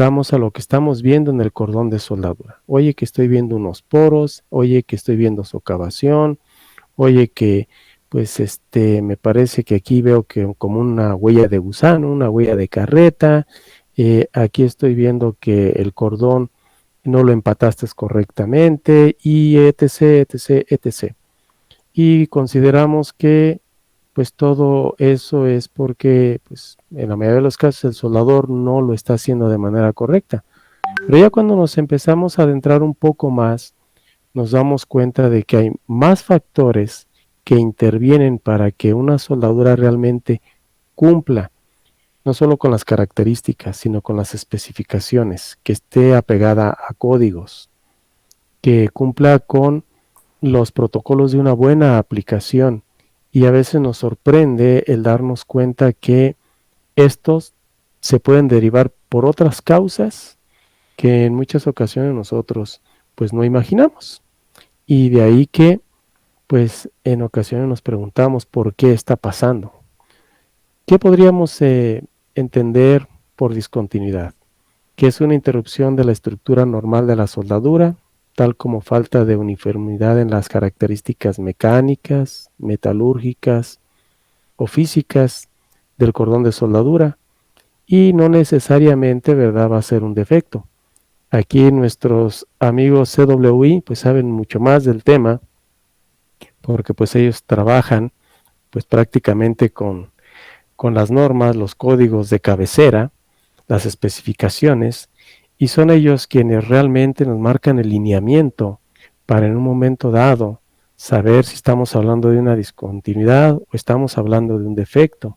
a lo que estamos viendo en el cordón de soldadura. Oye, que estoy viendo unos poros, oye, que estoy viendo socavación, oye, que pues me parece que aquí veo que como una huella de gusano, una huella de carreta, aquí estoy viendo que el cordón no lo empataste correctamente, y etc, etc, etc. Y consideramos que pues todo eso es porque pues en la mayoría de los casos el soldador no lo está haciendo de manera correcta. Pero ya cuando nos empezamos a adentrar un poco más, nos damos cuenta de que hay más factores que intervienen para que una soldadura realmente cumpla, no solo con las características, sino con las especificaciones, que esté apegada a códigos, que cumpla con los protocolos de una buena aplicación. Y a veces nos sorprende el darnos cuenta que estos se pueden derivar por otras causas que en muchas ocasiones nosotros pues no imaginamos. Y de ahí que pues en ocasiones nos preguntamos por qué está pasando. ¿Qué podríamos entender por discontinuidad? Que es una interrupción de la estructura normal de la soldadura, tal como falta de uniformidad en las características mecánicas, metalúrgicas o físicas del cordón de soldadura, y no necesariamente, ¿verdad?, va a ser un defecto. Aquí nuestros amigos CWI pues saben mucho más del tema, porque pues ellos trabajan pues prácticamente con las normas, los códigos de cabecera, las especificaciones, y son ellos quienes realmente nos marcan el lineamiento para en un momento dado saber si estamos hablando de una discontinuidad o estamos hablando de un defecto,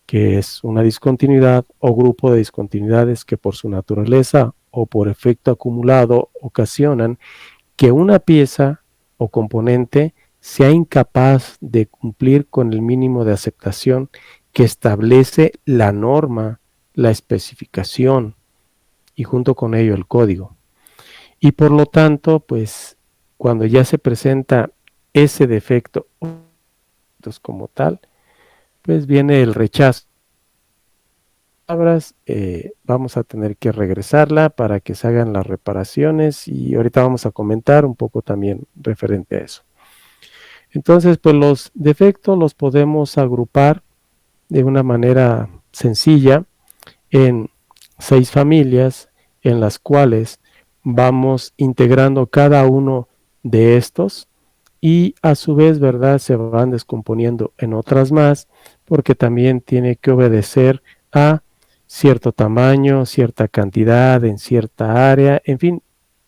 que es una discontinuidad o grupo de discontinuidades que por su naturaleza o por efecto acumulado ocasionan que una pieza o componente sea incapaz de cumplir con el mínimo de aceptación que establece la norma, la especificación y junto con ello el código. Y por lo tanto, pues cuando ya se presenta ese defecto como tal, pues viene el rechazo. Vamos a tener que regresarla para que se hagan las reparaciones, y ahorita vamos a comentar un poco también referente a eso. Entonces, pues los defectos los podemos agrupar de una manera sencilla en 6 familias en las cuales vamos integrando cada uno de estos, y a su vez, ¿verdad?, se van descomponiendo en otras más, porque también tiene que obedecer a cierto tamaño, cierta cantidad en cierta área, en fin,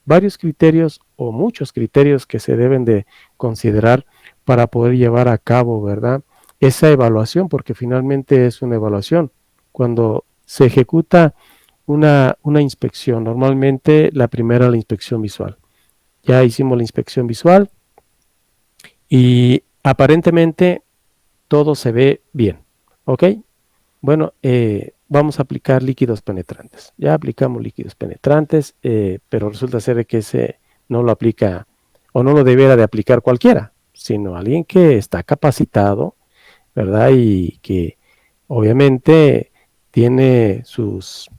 varios criterios o muchos criterios que se deben de considerar para poder llevar a cabo, ¿verdad?, esa evaluación, porque finalmente es una evaluación. Cuando se ejecuta una inspección, normalmente la primera, la inspección visual. Ya hicimos la inspección visual y aparentemente todo se ve bien, ¿ok? Bueno, vamos a aplicar líquidos penetrantes. Ya aplicamos líquidos penetrantes, pero resulta ser que ese no lo aplica o no lo debiera de aplicar cualquiera, sino alguien que está capacitado, ¿verdad? Y que obviamente tiene sus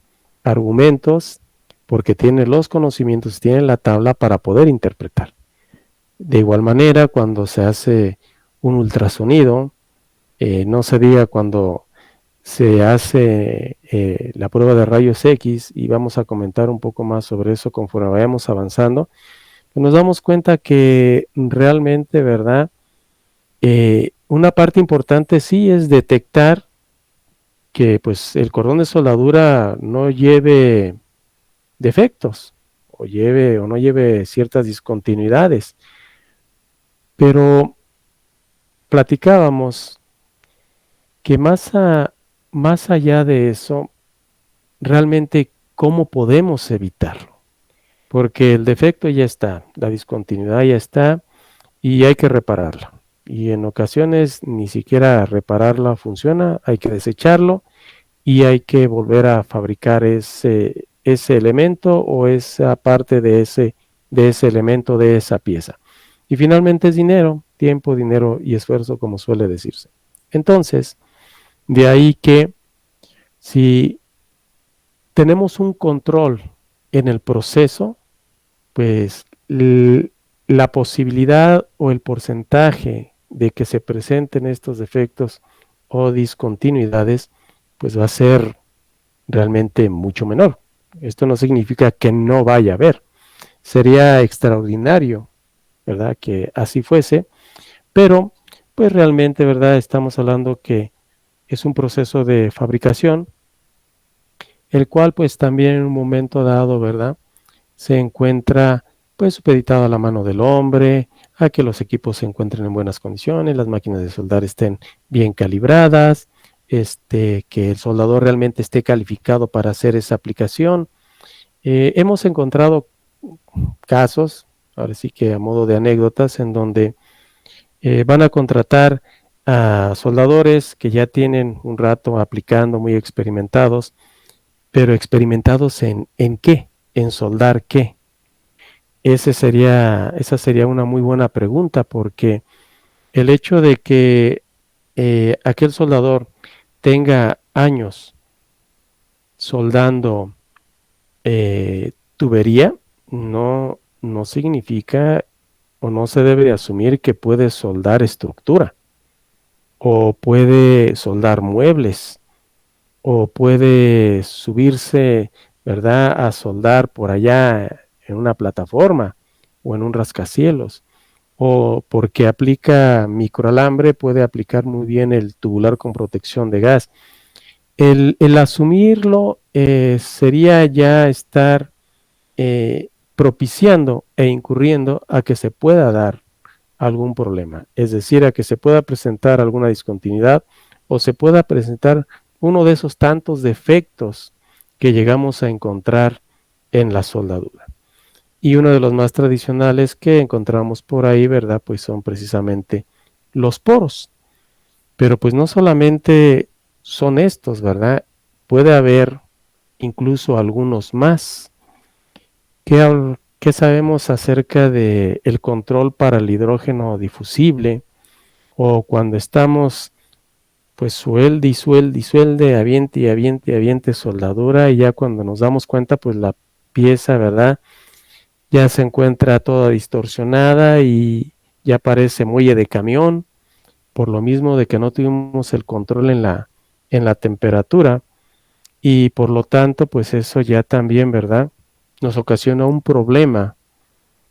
argumentos porque tiene los conocimientos, tiene la tabla para poder interpretar. De igual manera, cuando se hace un ultrasonido, no se diga cuando se hace la prueba de rayos X, y vamos a comentar un poco más sobre eso conforme vayamos avanzando, nos damos cuenta que realmente, ¿verdad? Una parte importante sí es detectar que pues el cordón de soldadura no lleve defectos o no lleve ciertas discontinuidades, pero platicábamos que más allá de eso, realmente cómo podemos evitarlo, porque el defecto ya está, la discontinuidad ya está y hay que repararla. Y en ocasiones ni siquiera repararla funciona, hay que desecharlo y hay que volver a fabricar ese elemento o esa parte de ese elemento, de esa pieza. Y finalmente es dinero, tiempo, dinero y esfuerzo, como suele decirse. Entonces, de ahí que si tenemos un control en el proceso, pues la posibilidad o el porcentaje de que se presenten estos defectos o discontinuidades, pues va a ser realmente mucho menor. Esto no significa que no vaya a haber. Sería extraordinario, ¿verdad?, que así fuese, pero pues realmente, ¿verdad?, estamos hablando que es un proceso de fabricación, el cual pues también en un momento dado, ¿verdad?, se encuentra pues supeditado a la mano del hombre, a que los equipos se encuentren en buenas condiciones, las máquinas de soldar estén bien calibradas, que el soldador realmente esté calificado para hacer esa aplicación. Hemos encontrado casos, ahora sí que a modo de anécdotas, en donde van a contratar a soldadores que ya tienen un rato aplicando, muy experimentados, pero experimentados ¿en qué? ¿En soldar qué? Esa sería una muy buena pregunta, porque el hecho de que aquel soldador tenga años soldando tubería, no significa o no se debe asumir que puede soldar estructura, o puede soldar muebles, o puede subirse, ¿verdad?, a soldar por allá en una plataforma o en un rascacielos, o porque aplica microalambre, puede aplicar muy bien el tubular con protección de gas. El asumirlo sería ya estar propiciando e incurriendo a que se pueda dar algún problema, es decir, a que se pueda presentar alguna discontinuidad o se pueda presentar uno de esos tantos defectos que llegamos a encontrar en la soldadura. Y uno de los más tradicionales que encontramos por ahí, ¿verdad?, pues son precisamente los poros. Pero pues no solamente son estos, ¿verdad? Puede haber incluso algunos más. ¿Qué sabemos acerca del control para el hidrógeno difusible? O cuando estamos, pues suelde, aviente soldadura, y ya cuando nos damos cuenta, pues la pieza, ¿verdad?, ya se encuentra toda distorsionada y ya parece muelle de camión, por lo mismo de que no tuvimos el control en la temperatura, y por lo tanto, pues eso ya también, ¿verdad?, nos ocasiona un problema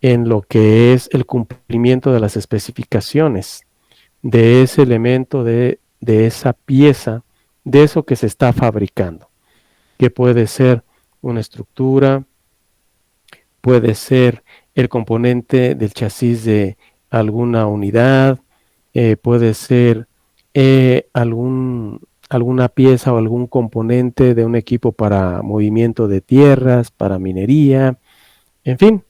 en lo que es el cumplimiento de las especificaciones de ese elemento, de esa pieza, de eso que se está fabricando, que puede ser una estructura, puede ser el componente del chasis de alguna unidad, puede ser alguna pieza o algún componente de un equipo para movimiento de tierras, para minería, en fin,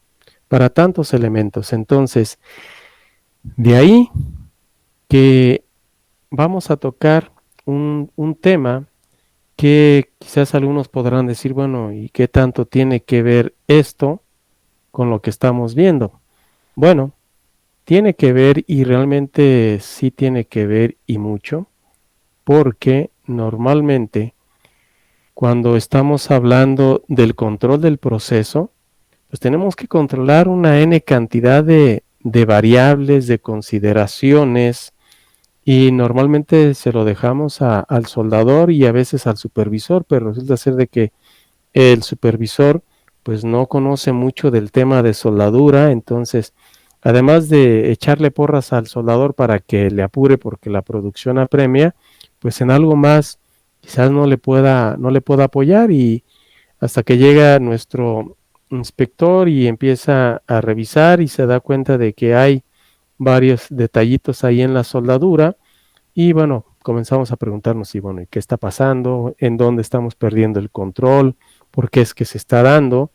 para tantos elementos. Entonces, de ahí que vamos a tocar un tema que quizás algunos podrán decir, bueno, ¿y qué tanto tiene que ver esto con lo que estamos viendo? Bueno, tiene que ver, y realmente sí tiene que ver y mucho, porque normalmente cuando estamos hablando del control del proceso, pues tenemos que controlar una N cantidad de variables, de consideraciones, y normalmente se lo dejamos al soldador y a veces al supervisor, pero resulta ser de que el supervisor pues no conoce mucho del tema de soldadura. Entonces, además de echarle porras al soldador para que le apure porque la producción apremia, pues en algo más quizás no le pueda apoyar, y hasta que llega nuestro inspector y empieza a revisar y se da cuenta de que hay varios detallitos ahí en la soldadura, y bueno, comenzamos a preguntarnos, y bueno, ¿y qué está pasando? ¿En dónde estamos perdiendo el control? ¿Por qué es que se está dando?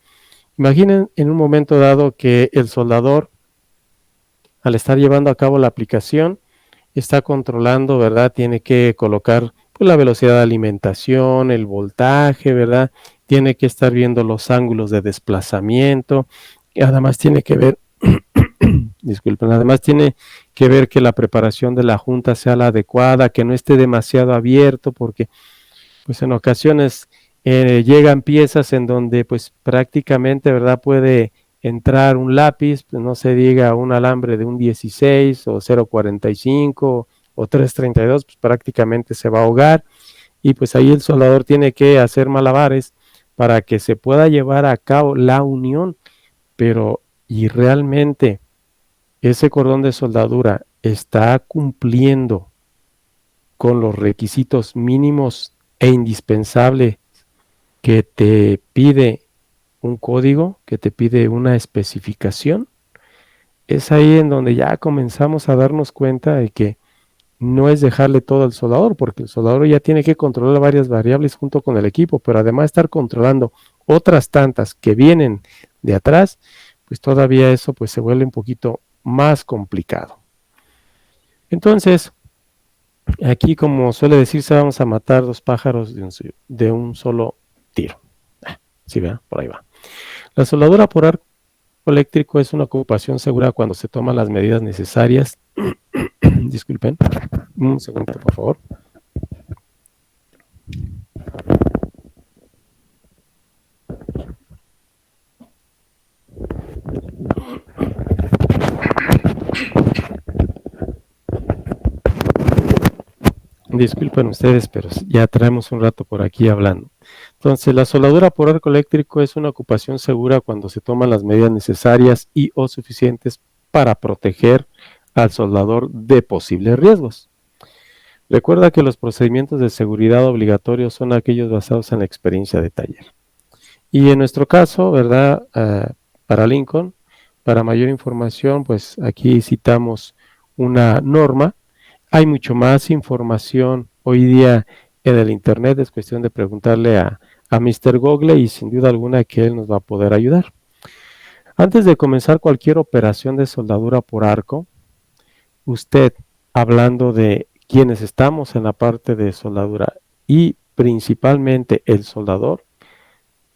Imaginen en un momento dado que el soldador, al estar llevando a cabo la aplicación, está controlando, ¿verdad? Tiene que colocar pues, la velocidad de alimentación, el voltaje, ¿verdad? Tiene que estar viendo los ángulos de desplazamiento, y además tiene que ver, disculpen, además tiene que ver que la preparación de la junta sea la adecuada, que no esté demasiado abierto, porque pues en ocasiones Llegan piezas en donde pues prácticamente, ¿verdad? Puede entrar un lápiz, pues no se diga un alambre de un 16 o 0.45 o 3.32, pues prácticamente se va a ahogar y pues ahí el soldador tiene que hacer malabares para que se pueda llevar a cabo la unión, pero y realmente ese cordón de soldadura está cumpliendo con los requisitos mínimos e indispensables que te pide un código, que te pide una especificación. Es ahí en donde ya comenzamos a darnos cuenta de que no es dejarle todo al soldador, porque el soldador ya tiene que controlar varias variables junto con el equipo, pero además estar controlando otras tantas que vienen de atrás, pues todavía eso pues se vuelve un poquito más complicado. Entonces, aquí como suele decirse, vamos a matar dos pájaros de un solo tiro. Sí, ¿verdad? Por ahí va. La soldadura por arco eléctrico es una ocupación segura cuando se toman las medidas necesarias. Disculpen, un segundo, por favor. Disculpen ustedes, pero ya traemos un rato por aquí hablando. Entonces, la soldadura por arco eléctrico es una ocupación segura cuando se toman las medidas necesarias y o suficientes para proteger al soldador de posibles riesgos. Recuerda que los procedimientos de seguridad obligatorios son aquellos basados en la experiencia de taller. Y en nuestro caso, ¿verdad? Para Lincoln, para mayor información, pues aquí citamos una norma. Hay mucho más información hoy día en el Internet, es cuestión de preguntarle a Mr. Google y sin duda alguna que él nos va a poder ayudar. Antes de comenzar cualquier operación de soldadura por arco, usted, hablando de quienes estamos en la parte de soldadura y principalmente el soldador,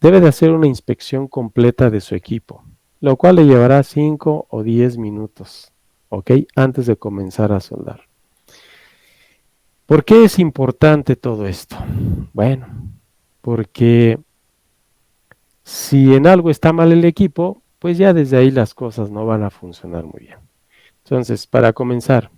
debe de hacer una inspección completa de su equipo, lo cual le llevará 5 o 10 minutos, ¿ok? Antes de comenzar a soldar. ¿Por qué es importante todo esto? Bueno, porque si en algo está mal el equipo, pues ya desde ahí las cosas no van a funcionar muy bien. Entonces, para comenzar,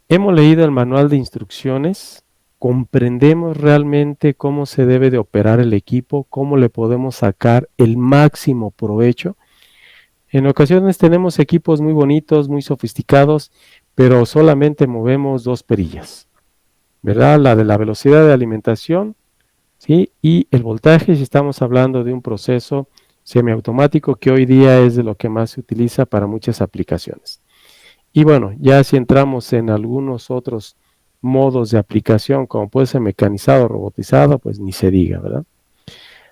hemos leído el manual de instrucciones, comprendemos realmente cómo se debe de operar el equipo, cómo le podemos sacar el máximo provecho. En ocasiones tenemos equipos muy bonitos, muy sofisticados, pero solamente movemos dos perillas, ¿verdad? La de la velocidad de alimentación, ¿sí? Y el voltaje, si estamos hablando de un proceso semiautomático que hoy día es de lo que más se utiliza para muchas aplicaciones. Y bueno, ya si entramos en algunos otros modos de aplicación, como puede ser mecanizado, robotizado, pues ni se diga, ¿verdad?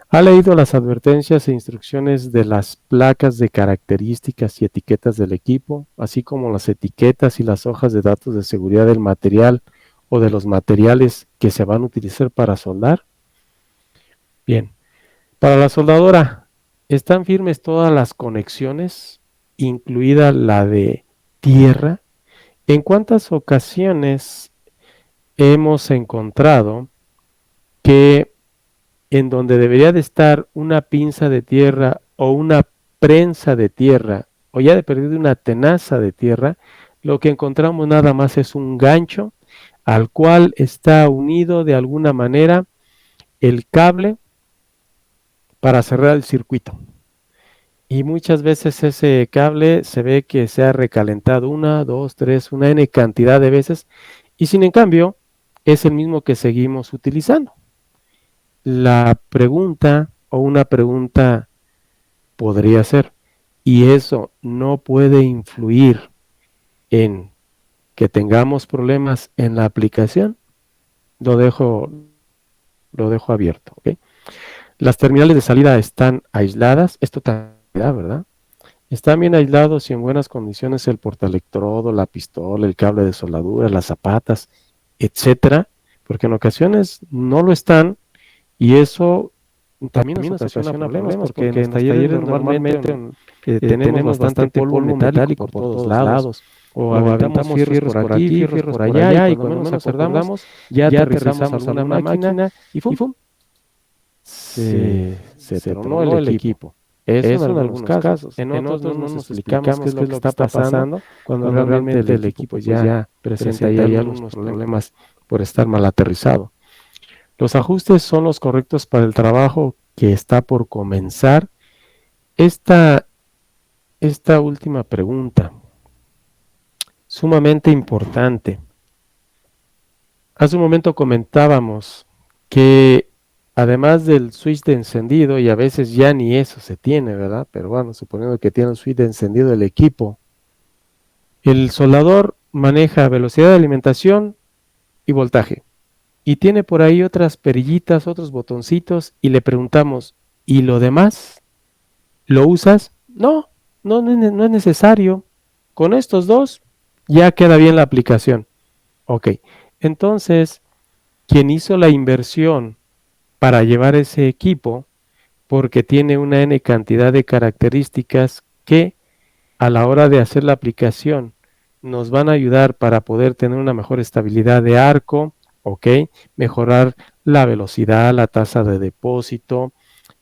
¿Ha leído las advertencias e instrucciones de las placas de características y etiquetas del equipo, así como las etiquetas y las hojas de datos de seguridad del material o de los materiales que se van a utilizar para soldar? Bien, para la soldadora, ¿están firmes todas las conexiones, incluida la de tierra? ¿En cuántas ocasiones hemos encontrado que en donde debería de estar una pinza de tierra o una prensa de tierra, o ya de perdido una tenaza de tierra, lo que encontramos nada más es un gancho al cual está unido de alguna manera el cable para cerrar el circuito? Y muchas veces ese cable se ve que se ha recalentado una, dos, tres, una N cantidad de veces, y sin en cambio es el mismo que seguimos utilizando. La pregunta o una pregunta podría ser, ¿y eso no puede influir en que tengamos problemas en la aplicación? Lo dejo abierto, ¿ok? Las terminales de salida están aisladas, esto también, ¿verdad? Están bien aislados y en buenas condiciones el portaelectrodo, la pistola, el cable de soldadura, las zapatas, etcétera, porque en ocasiones no lo están y eso también nos ocasiona problemas porque en los talleres normalmente tenemos bastante polvo metálico por todos lados o aventamos fierros por aquí, fierros por allá y cuando nos acordamos ya aterrizamos alguna máquina y ¡fum! se tronó el equipo. Eso en algunos casos. En otros no nos explicamos qué es lo que está pasando cuando realmente el equipo pues ya presenta ahí algunos problemas por estar mal aterrizado. Los ajustes son los correctos para el trabajo que está por comenzar. Esta última pregunta, sumamente importante. Hace un momento comentábamos que además del switch de encendido, y a veces ya ni eso se tiene, ¿verdad? Pero bueno, suponiendo que tiene un switch de encendido el equipo, el soldador maneja velocidad de alimentación y voltaje. Y tiene por ahí otras perillitas, otros botoncitos, y le preguntamos, ¿y lo demás? ¿Lo usas? No, no es necesario. Con estos dos ya queda bien la aplicación. Ok, entonces, quien hizo la inversión para llevar ese equipo, porque tiene una N cantidad de características que a la hora de hacer la aplicación nos van a ayudar para poder tener una mejor estabilidad de arco, ¿ok? Mejorar la velocidad, la tasa de depósito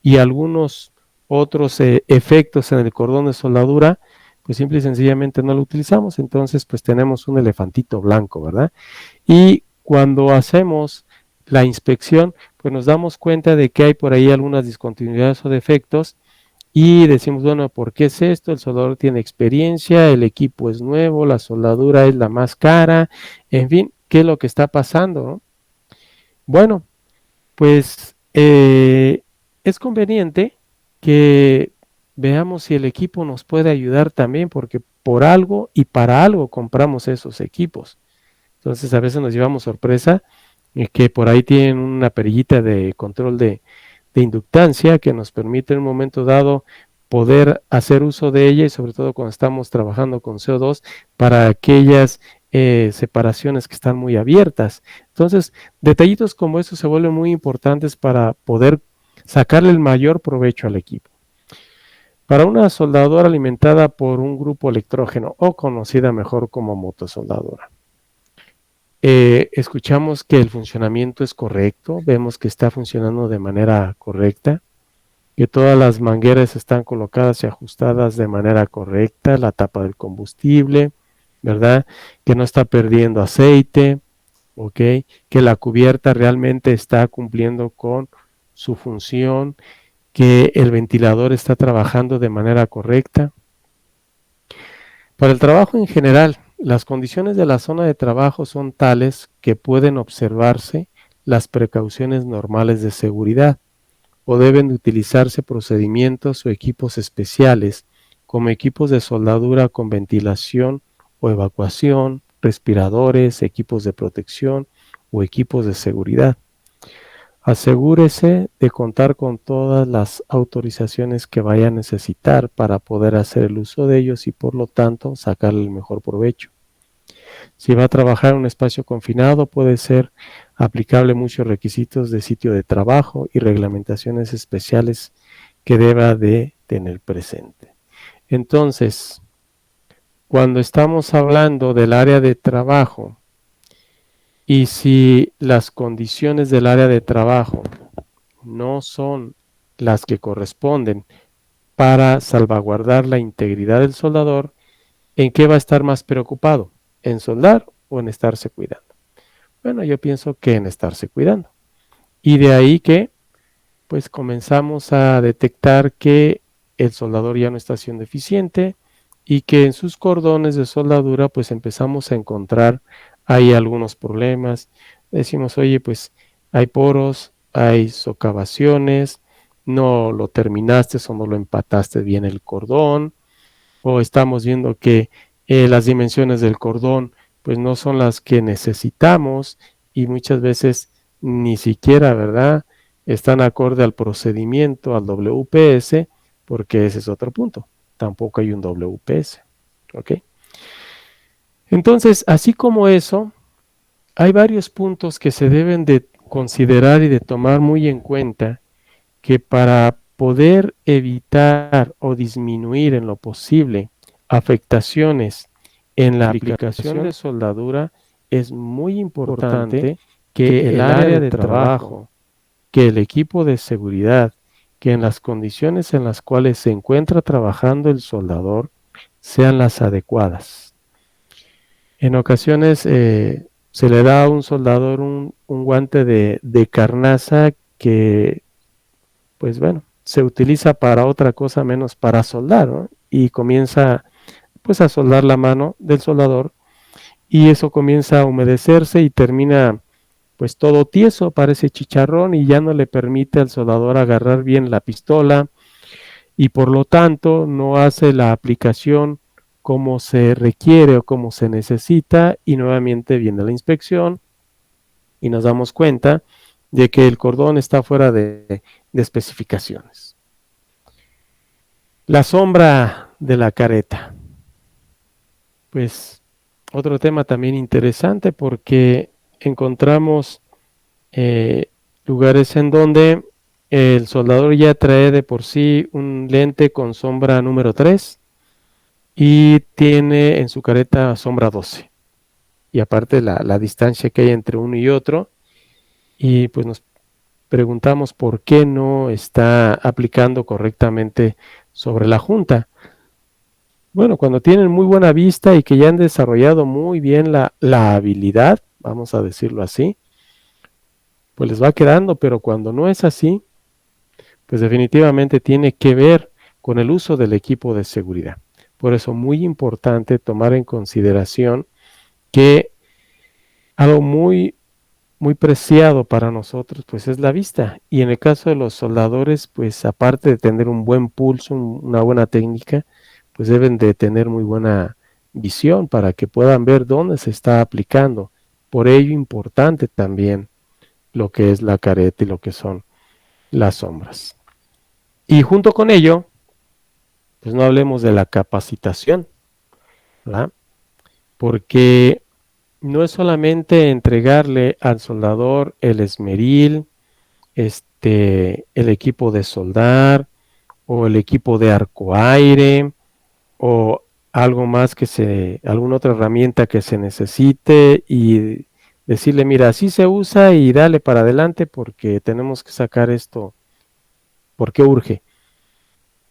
y algunos otros efectos en el cordón de soldadura, pues simple y sencillamente no lo utilizamos. Entonces, pues tenemos un elefantito blanco, ¿verdad? Y cuando hacemos la inspección, pues nos damos cuenta de que hay por ahí algunas discontinuidades o defectos y decimos, bueno, ¿por qué es esto? El soldador tiene experiencia, el equipo es nuevo, la soldadura es la más cara, en fin, ¿qué es lo que está pasando? ¿No? Bueno, pues es conveniente que veamos si el equipo nos puede ayudar también, porque por algo y para algo compramos esos equipos. Entonces a veces nos llevamos sorpresa que por ahí tienen una perillita de control de inductancia que nos permite en un momento dado poder hacer uso de ella y sobre todo cuando estamos trabajando con CO2 para aquellas separaciones que están muy abiertas. Entonces, detallitos como estos se vuelven muy importantes para poder sacarle el mayor provecho al equipo. Para una soldadora alimentada por un grupo electrógeno o conocida mejor como motosoldadora, escuchamos que el funcionamiento es correcto, vemos que está funcionando de manera correcta, que todas las mangueras están colocadas y ajustadas de manera correcta, la tapa del combustible, ¿verdad? Que no está perdiendo aceite, ¿ok? Que la cubierta realmente está cumpliendo con su función, que el ventilador está trabajando de manera correcta. Para el trabajo en general, las condiciones de la zona de trabajo son tales que pueden observarse las precauciones normales de seguridad o deben de utilizarse procedimientos o equipos especiales como equipos de soldadura con ventilación o evacuación, respiradores, equipos de protección o equipos de seguridad. Asegúrese de contar con todas las autorizaciones que vaya a necesitar para poder hacer el uso de ellos y por lo tanto sacarle el mejor provecho. Si va a trabajar en un espacio confinado, puede ser aplicable muchos requisitos de sitio de trabajo y reglamentaciones especiales que deba de tener presente. Entonces, cuando estamos hablando del área de trabajo y si las condiciones del área de trabajo no son las que corresponden para salvaguardar la integridad del soldador, ¿en qué va a estar más preocupado? ¿En soldar o en estarse cuidando? Bueno, yo pienso que en estarse cuidando. Y de ahí que, pues comenzamos a detectar que el soldador ya no está siendo eficiente y que en sus cordones de soldadura, pues empezamos a encontrar ahí algunos problemas. Decimos, oye, pues hay poros, hay socavaciones, no lo terminaste o no lo empataste bien el cordón, o estamos viendo que las dimensiones del cordón pues no son las que necesitamos y muchas veces ni siquiera, ¿verdad? Están acorde al procedimiento, al WPS, porque ese es otro punto. Tampoco hay un WPS, ¿ok? Entonces, así como eso, hay varios puntos que se deben de considerar y de tomar muy en cuenta que para poder evitar o disminuir en lo posible afectaciones en la aplicación de soldadura, es muy importante que el área de trabajo que el equipo de seguridad, que en las condiciones en las cuales se encuentra trabajando el soldador, sean las adecuadas. En ocasiones se le da a un soldador un guante de carnaza que, pues bueno, se utiliza para otra cosa menos para soldar, ¿no? Y comienza pues a soldar la mano del soldador y eso comienza a humedecerse y termina pues todo tieso, parece chicharrón y ya no le permite al soldador agarrar bien la pistola y por lo tanto no hace la aplicación como se requiere o como se necesita y nuevamente viene la inspección y nos damos cuenta de que el cordón está fuera de especificaciones. La sombra de la careta. Pues otro tema también interesante porque encontramos lugares en donde el soldador ya trae de por sí un lente con sombra número 3 y tiene en su careta sombra 12. Y aparte la distancia que hay entre uno y otro. Y pues nos preguntamos por qué no está aplicando correctamente sobre la junta. Bueno, cuando tienen muy buena vista y que ya han desarrollado muy bien la habilidad, vamos a decirlo así, pues les va quedando, pero cuando no es así, pues definitivamente tiene que ver con el uso del equipo de seguridad. Por eso muy importante tomar en consideración que algo muy preciado para nosotros pues es la vista y en el caso de los soldadores pues aparte de tener un buen pulso, una buena técnica, pues deben de tener muy buena visión para que puedan ver dónde se está aplicando. Por ello importante también lo que es la careta y lo que son las sombras. Y junto con ello, pues no hablemos de la capacitación, ¿verdad? Porque no es solamente entregarle al soldador el esmeril, el equipo de soldar o el equipo de arcoaire o algo más alguna otra herramienta que se necesite y decirle, mira, así se usa y dale para adelante porque tenemos que sacar esto, porque urge.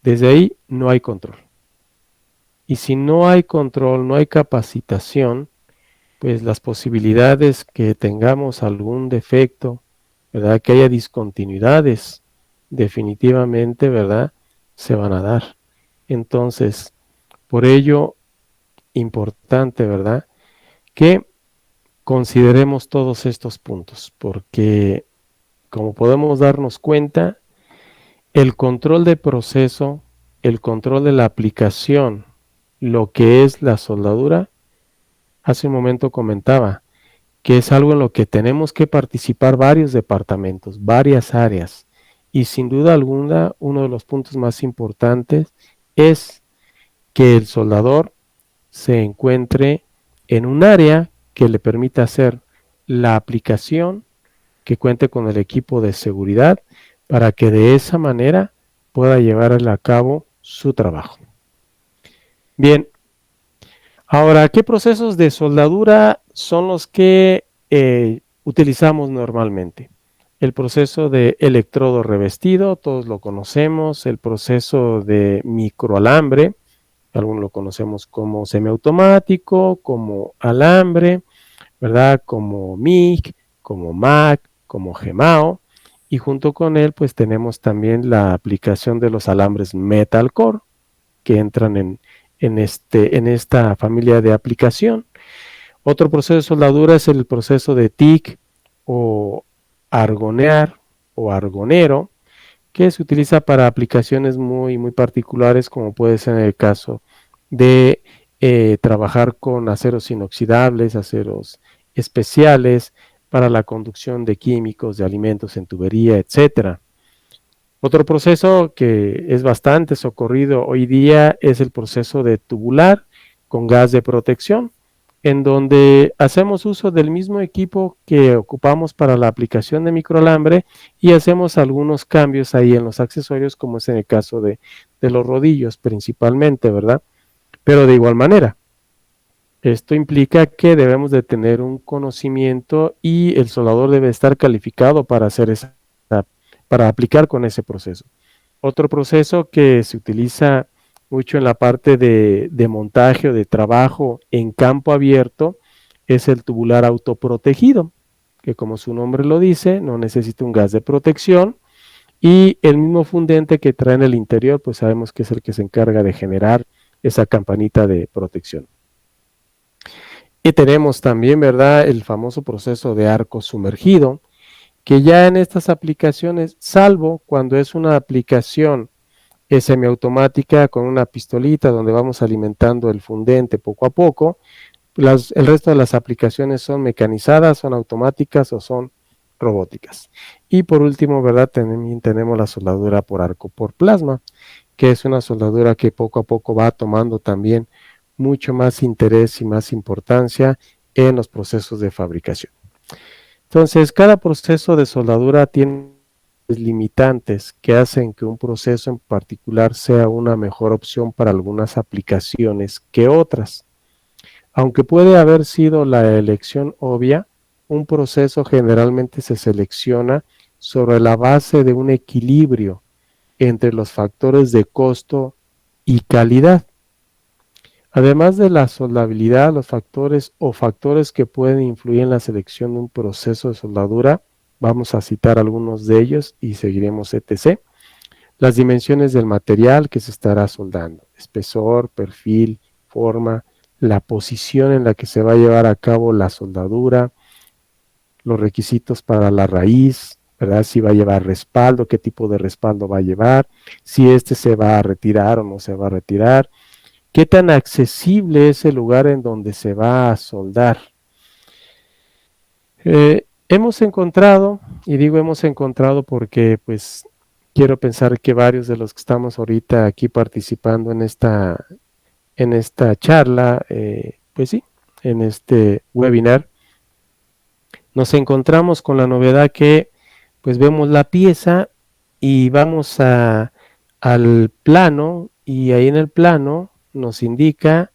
Desde ahí no hay control. Y si no hay control, no hay capacitación, pues las posibilidades que tengamos algún defecto, ¿verdad? Que haya discontinuidades, definitivamente, ¿verdad? Se van a dar. Entonces, por ello, importante, ¿verdad? Que consideremos todos estos puntos, porque como podemos darnos cuenta, el control de proceso, el control de la aplicación, lo que es la soldadura, hace un momento comentaba que es algo en lo que tenemos que participar varios departamentos, varias áreas, y sin duda alguna uno de los puntos más importantes es que el soldador se encuentre en un área que le permita hacer la aplicación, que cuente con el equipo de seguridad para que de esa manera pueda llevar a cabo su trabajo. Bien, ahora, ¿qué procesos de soldadura son los que utilizamos normalmente? El proceso de electrodo revestido, todos lo conocemos, el proceso de microalambre, algunos lo conocemos como semiautomático, como alambre, ¿verdad? Como MIG, como MAC, como GEMAO, y junto con él pues tenemos también la aplicación de los alambres Metal Core, que entran en esta familia de aplicación. Otro proceso de soldadura es el proceso de TIC o argonear o argonero, que se utiliza para aplicaciones muy particulares, como puede ser en el caso de trabajar con aceros inoxidables, aceros especiales para la conducción de químicos, de alimentos en tubería, etcétera. Otro proceso que es bastante socorrido hoy día es el proceso de tubular con gas de protección, en donde hacemos uso del mismo equipo que ocupamos para la aplicación de microalambre y hacemos algunos cambios ahí en los accesorios, como es en el caso de los rodillos principalmente, ¿verdad? Pero de igual manera, esto implica que debemos de tener un conocimiento y el soldador debe estar calificado para hacer esa para aplicar con ese proceso. Otro proceso que se utiliza mucho en la parte de montaje o de trabajo en campo abierto es el tubular autoprotegido, que como su nombre lo dice, no necesita un gas de protección, y el mismo fundente que trae en el interior, pues sabemos que es el que se encarga de generar esa campanita de protección. Y tenemos también, ¿verdad?, el famoso proceso de arco sumergido, que ya en estas aplicaciones, salvo cuando es una aplicación semiautomática con una pistolita donde vamos alimentando el fundente poco a poco, el resto de las aplicaciones son mecanizadas, son automáticas o son robóticas. Y por último, ¿verdad?, también tenemos la soldadura por arco por plasma, que es una soldadura que poco a poco va tomando también mucho más interés y más importancia en los procesos de fabricación. Entonces, cada proceso de soldadura tiene limitantes que hacen que un proceso en particular sea una mejor opción para algunas aplicaciones que otras. Aunque puede haber sido la elección obvia, un proceso generalmente se selecciona sobre la base de un equilibrio entre los factores de costo y calidad. Además de la soldabilidad, los factores que pueden influir en la selección de un proceso de soldadura, vamos a citar algunos de ellos y seguiremos etc. Las dimensiones del material que se estará soldando, espesor, perfil, forma, la posición en la que se va a llevar a cabo la soldadura, los requisitos para la raíz, ¿verdad? Si va a llevar respaldo, qué tipo de respaldo va a llevar, si este se va a retirar o no se va a retirar, qué tan accesible es el lugar en donde se va a soldar. Hemos encontrado, y digo hemos encontrado porque pues quiero pensar que varios de los que estamos ahorita aquí participando en esta charla, pues sí, en este webinar, nos encontramos con la novedad que pues vemos la pieza y vamos al plano, y ahí en el plano nos indica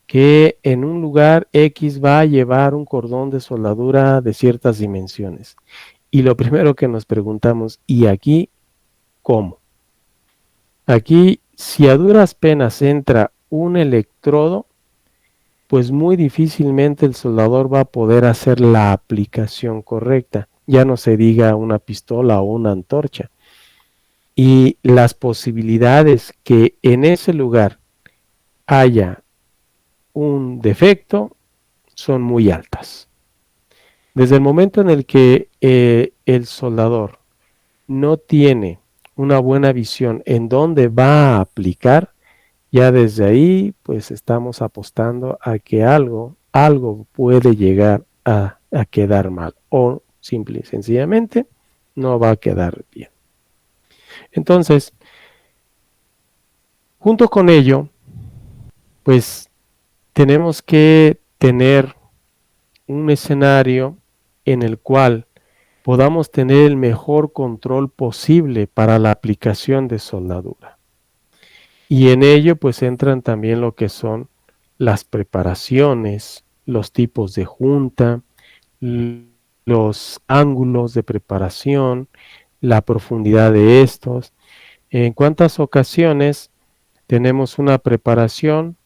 que en un lugar X va a llevar un cordón de soldadura de ciertas dimensiones. Y lo primero que nos preguntamos, ¿y aquí cómo? Aquí, si a duras penas entra un electrodo, pues muy difícilmente el soldador va a poder hacer la aplicación correcta. Ya no se diga una pistola o una antorcha. Y las posibilidades que en ese lugar haya un defecto son muy altas. Desde el momento en el que el soldador no tiene una buena visión en dónde va a aplicar, ya desde ahí pues estamos apostando a que algo puede llegar a quedar mal, o simple y sencillamente no va a quedar bien. Entonces, junto con ello, pues tenemos que tener un escenario en el cual podamos tener el mejor control posible para la aplicación de soldadura. Y en ello pues entran también lo que son las preparaciones, los tipos de junta, los ángulos de preparación, la profundidad de estos. En cuántas ocasiones tenemos una preparación,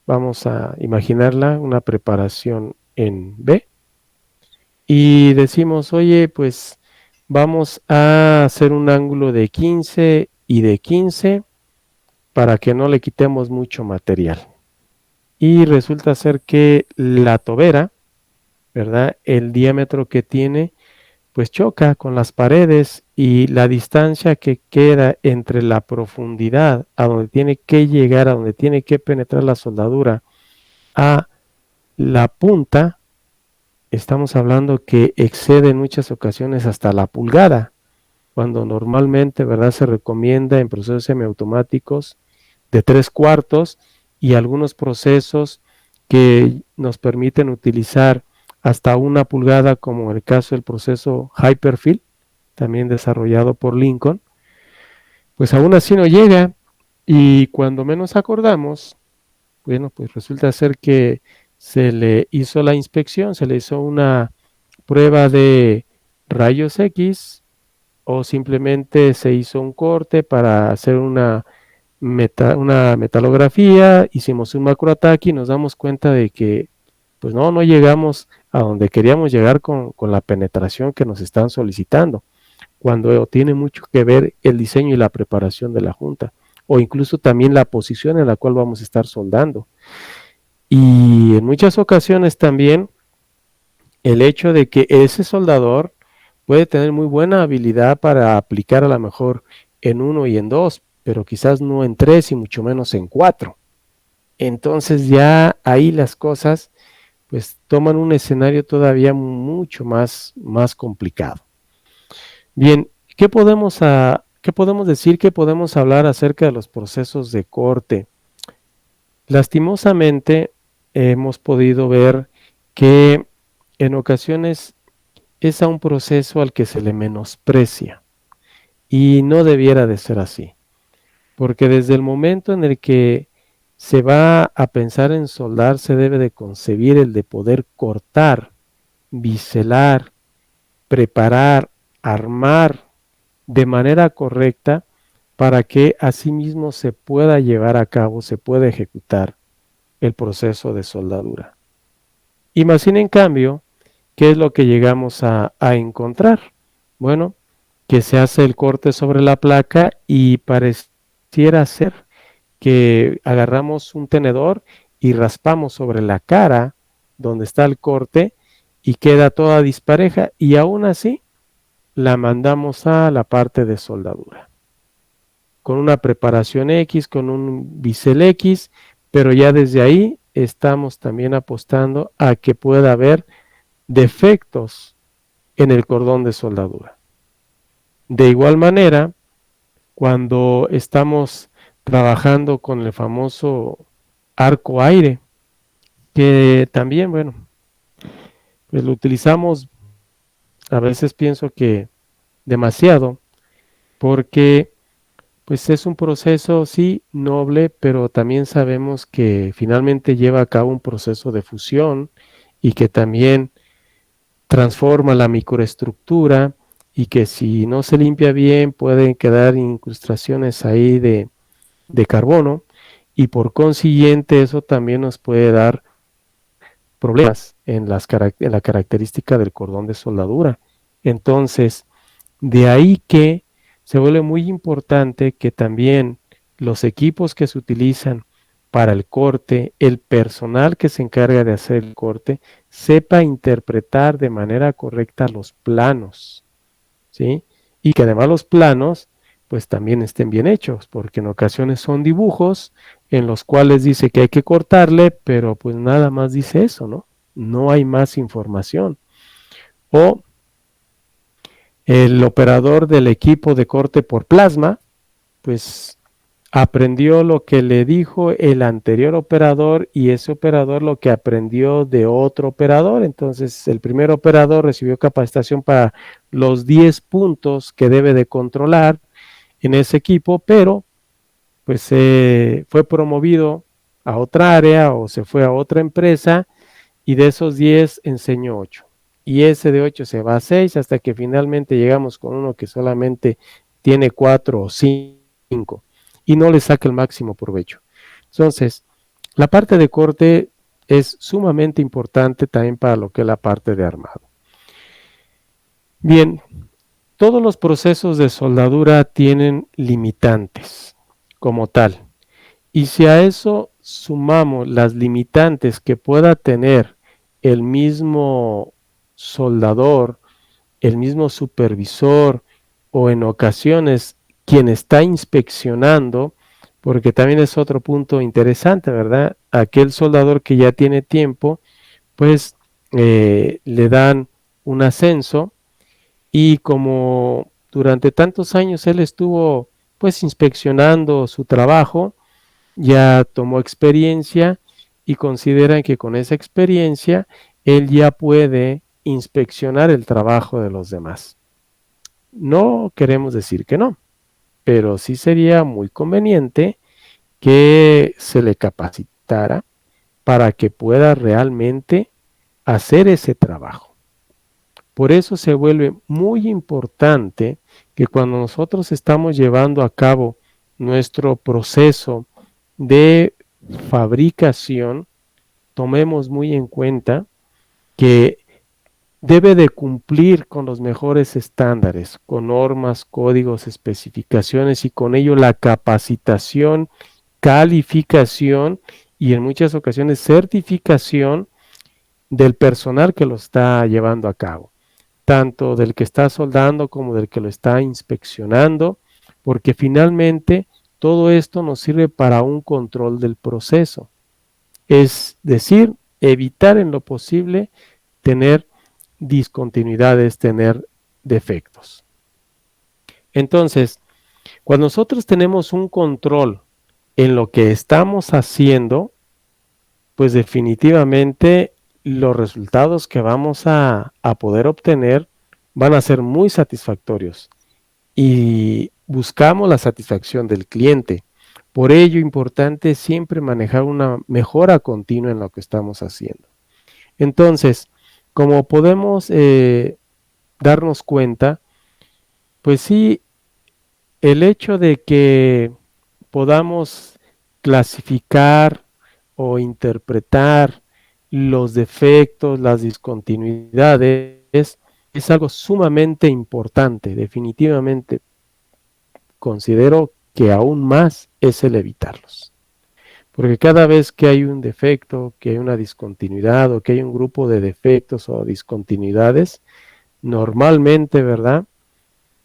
vamos a imaginarla, una preparación en B, y decimos, oye, pues vamos a hacer un ángulo de 15 y de 15 para que no le quitemos mucho material. Y resulta ser que la tobera, ¿verdad?, el diámetro que tiene, pues choca con las paredes, y la distancia que queda entre la profundidad a donde tiene que llegar, a donde tiene que penetrar la soldadura, a la punta, estamos hablando que excede en muchas ocasiones hasta la pulgada, cuando normalmente, ¿verdad?, se recomienda en procesos semiautomáticos de 3/4, y algunos procesos que nos permiten utilizar hasta 1 pulgada, como el caso del proceso Hyperfill, también desarrollado por Lincoln, pues aún así no llega, y cuando menos acordamos, bueno, pues resulta ser que se le hizo la inspección, se le hizo una prueba de rayos X, o simplemente se hizo un corte para hacer una metalografía, hicimos un macroataque y nos damos cuenta de que pues no llegamos a donde queríamos llegar con la penetración que nos están solicitando, cuando tiene mucho que ver el diseño y la preparación de la junta, o incluso también la posición en la cual vamos a estar soldando. Y en muchas ocasiones también el hecho de que ese soldador puede tener muy buena habilidad para aplicar a lo mejor en 1 y en 2, pero quizás no en 3 y mucho menos en 4. Entonces ya ahí las cosas pues toman un escenario todavía mucho más complicado. Bien, ¿qué podemos decir? ¿Qué podemos hablar acerca de los procesos de corte? Lastimosamente hemos podido ver que en ocasiones es a un proceso al que se le menosprecia y no debiera de ser así, porque desde el momento en el que se va a pensar en soldar, se debe de concebir el de poder cortar, biselar, preparar, armar de manera correcta para que asimismo se pueda llevar a cabo, se pueda ejecutar el proceso de soldadura. Imaginen en cambio, ¿qué es lo que llegamos a encontrar? Bueno, que se hace el corte sobre la placa y pareciera ser que agarramos un tenedor y raspamos sobre la cara donde está el corte y queda toda dispareja y aún así la mandamos a la parte de soldadura. Con una preparación X, con un bisel X, pero ya desde ahí estamos también apostando a que pueda haber defectos en el cordón de soldadura. De igual manera, cuando estamos trabajando con el famoso arco aire, que también, bueno, pues lo utilizamos, a veces pienso que demasiado, porque pues es un proceso, sí, noble, pero también sabemos que finalmente lleva a cabo un proceso de fusión y que también transforma la microestructura y que si no se limpia bien pueden quedar incrustaciones ahí de carbono y por consiguiente eso también nos puede dar problemas en la característica del cordón de soldadura. Entonces, de ahí que se vuelve muy importante que también los equipos que se utilizan para el corte, el personal que se encarga de hacer el corte, sepa interpretar de manera correcta los planos, ¿sí? Y que además los planos pues también estén bien hechos, porque en ocasiones son dibujos en los cuales dice que hay que cortarle, pero pues nada más dice eso, ¿no? No hay más información. O el operador del equipo de corte por plasma, pues aprendió lo que le dijo el anterior operador y ese operador lo que aprendió de otro operador. Entonces el primer operador recibió capacitación para los 10 puntos que debe de controlar en ese equipo, pero pues fue promovido a otra área o se fue a otra empresa y de esos 10 enseñó 8. Y ese de 8 se va a 6 hasta que finalmente llegamos con uno que solamente tiene 4 o 5 y no le saca el máximo provecho. Entonces, la parte de corte es sumamente importante también para lo que es la parte de armado. Bien, todos los procesos de soldadura tienen limitantes como tal. Y si a eso sumamos las limitantes que pueda tener el mismo soldador, el mismo supervisor o en ocasiones quien está inspeccionando, porque también es otro punto interesante, ¿verdad? Aquel soldador que ya tiene tiempo, pues le dan un ascenso y como durante tantos años él estuvo pues inspeccionando su trabajo, ya tomó experiencia y consideran que con esa experiencia él ya puede inspeccionar el trabajo de los demás. No queremos decir que no, pero sí sería muy conveniente que se le capacitara para que pueda realmente hacer ese trabajo. Por eso se vuelve muy importante que cuando nosotros estamos llevando a cabo nuestro proceso de fabricación, tomemos muy en cuenta que debe de cumplir con los mejores estándares, con normas, códigos, especificaciones y con ello la capacitación, calificación y en muchas ocasiones certificación del personal que lo está llevando a cabo, tanto del que está soldando como del que lo está inspeccionando, porque finalmente todo esto nos sirve para un control del proceso, es decir, evitar en lo posible tener discontinuidades, tener defectos. Entonces, cuando nosotros tenemos un control en lo que estamos haciendo, pues definitivamente los resultados que vamos a poder obtener van a ser muy satisfactorios y buscamos la satisfacción del cliente. Por ello, importante siempre manejar una mejora continua en lo que estamos haciendo. Entonces, como podemos darnos cuenta, pues sí, el hecho de que podamos clasificar o interpretar los defectos, las discontinuidades, es algo sumamente importante. Definitivamente considero que aún más es el evitarlos. Porque cada vez que hay un defecto, que hay una discontinuidad o que hay un grupo de defectos o discontinuidades, normalmente, ¿verdad?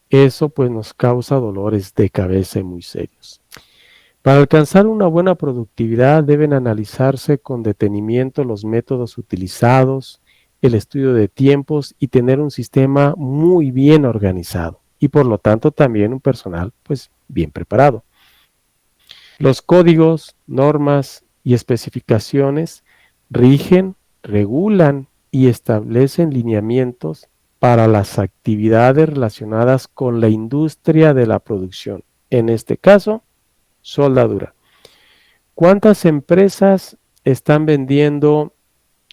Eso pues nos causa dolores de cabeza muy serios. Para alcanzar una buena productividad deben analizarse con detenimiento los métodos utilizados, el estudio de tiempos y tener un sistema muy bien organizado y por lo tanto también un personal pues bien preparado. Los códigos, normas y especificaciones rigen, regulan y establecen lineamientos para las actividades relacionadas con la industria de la producción. En este caso, soldadura. ¿Cuántas empresas están vendiendo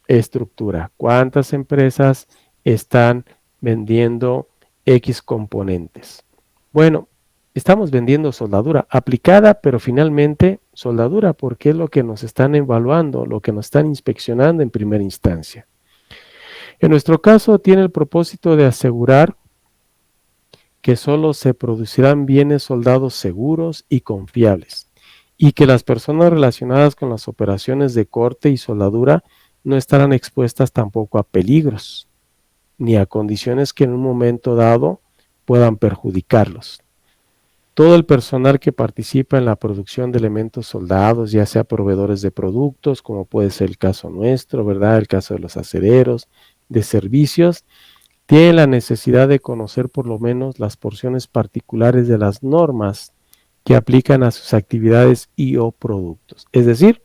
estructura? ¿Cuántas empresas están vendiendo X componentes? Bueno, estamos vendiendo soldadura aplicada, pero finalmente soldadura, porque es lo que nos están evaluando, lo que nos están inspeccionando en primera instancia. En nuestro caso, tiene el propósito de asegurar que solo se producirán bienes soldados seguros y confiables, y que las personas relacionadas con las operaciones de corte y soldadura no estarán expuestas tampoco a peligros, ni a condiciones que en un momento dado puedan perjudicarlos. Todo el personal que participa en la producción de elementos soldados, ya sea proveedores de productos, como puede ser el caso nuestro, ¿verdad? El caso de los acereros, de servicios, tiene la necesidad de conocer por lo menos las porciones particulares de las normas que aplican a sus actividades y o productos. Es decir,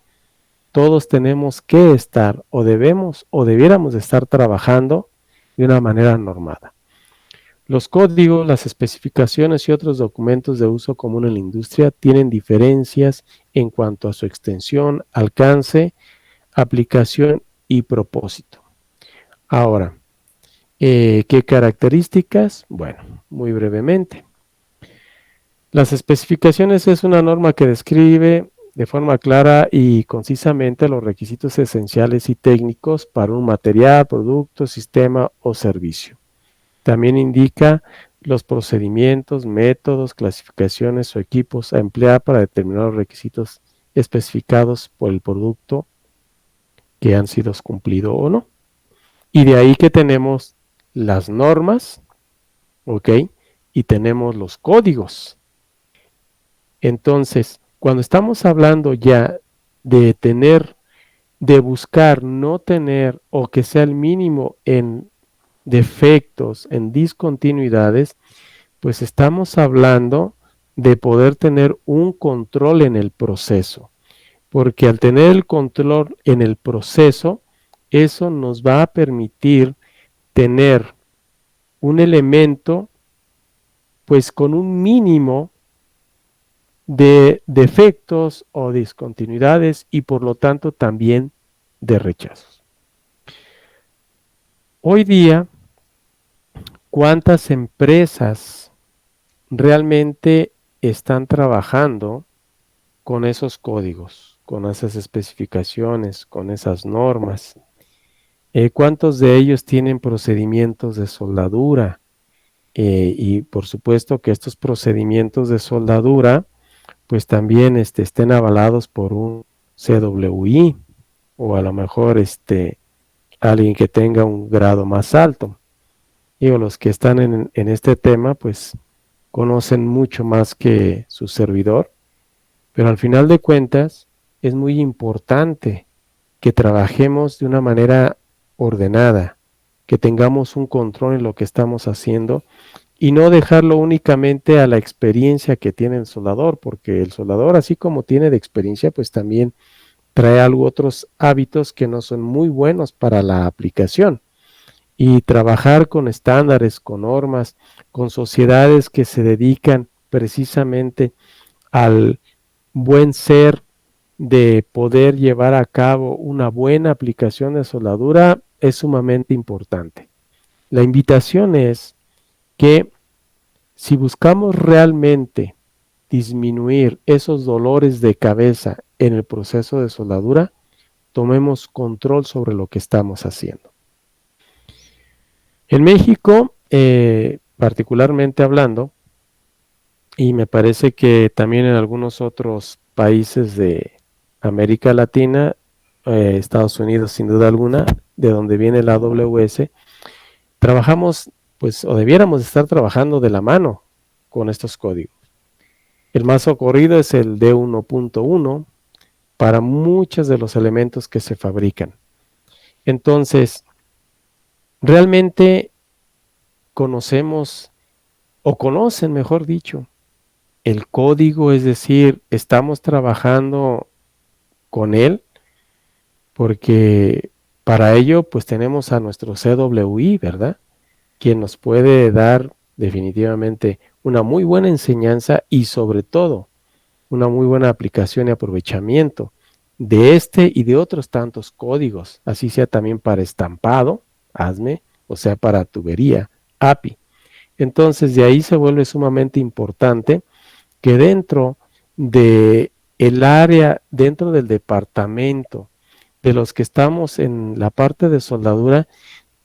todos tenemos que estar o debemos o debiéramos de estar trabajando de una manera normada. Los códigos, las especificaciones y otros documentos de uso común en la industria tienen diferencias en cuanto a su extensión, alcance, aplicación y propósito. Ahora, ¿qué características? Bueno, muy brevemente. Las especificaciones es una norma que describe de forma clara y concisamente los requisitos esenciales y técnicos para un material, producto, sistema o servicio. También indica los procedimientos, métodos, clasificaciones o equipos a emplear para determinar los requisitos especificados por el producto que han sido cumplidos o no. Y de ahí que tenemos las normas, ¿ok? Y tenemos los códigos. Entonces, cuando estamos hablando ya de tener, de buscar no tener o que sea el mínimo en defectos, en discontinuidades, pues estamos hablando de poder tener un control en el proceso, porque al tener el control en el proceso, eso nos va a permitir tener un elemento pues con un mínimo de defectos o discontinuidades y por lo tanto también de rechazos. Hoy día ¿cuántas empresas realmente están trabajando con esos códigos, con esas especificaciones, con esas normas? ¿Cuántos de ellos tienen procedimientos de soldadura? Y por supuesto que estos procedimientos de soldadura pues también estén avalados por un CWI o a lo mejor alguien que tenga un grado más alto. Digo, los que están en este tema pues conocen mucho más que su servidor, pero al final de cuentas es muy importante que trabajemos de una manera ordenada, que tengamos un control en lo que estamos haciendo y no dejarlo únicamente a la experiencia que tiene el soldador, porque el soldador, así como tiene de experiencia, pues también trae algo, otros hábitos que no son muy buenos para la aplicación. Y trabajar con estándares, con normas, con sociedades que se dedican precisamente al buen ser de poder llevar a cabo una buena aplicación de soldadura es sumamente importante. La invitación es que si buscamos realmente disminuir esos dolores de cabeza en el proceso de soldadura, tomemos control sobre lo que estamos haciendo. En México, particularmente hablando, y me parece que también en algunos otros países de América Latina, Estados Unidos sin duda alguna, de donde viene la AWS, trabajamos, pues, o debiéramos estar trabajando de la mano con estos códigos. El más socorrido es el D1.1 para muchos de los elementos que se fabrican. Entonces, realmente conocemos, o conocen, mejor dicho, el código, es decir, estamos trabajando con él, porque para ello, pues tenemos a nuestro CWI, ¿verdad? Quien nos puede dar definitivamente una muy buena enseñanza y sobre todo una muy buena aplicación y aprovechamiento de este y de otros tantos códigos, así sea también para estampado, hazme, o sea para tubería, API. Entonces de ahí se vuelve sumamente importante que dentro de el área, dentro del departamento de los que estamos en la parte de soldadura,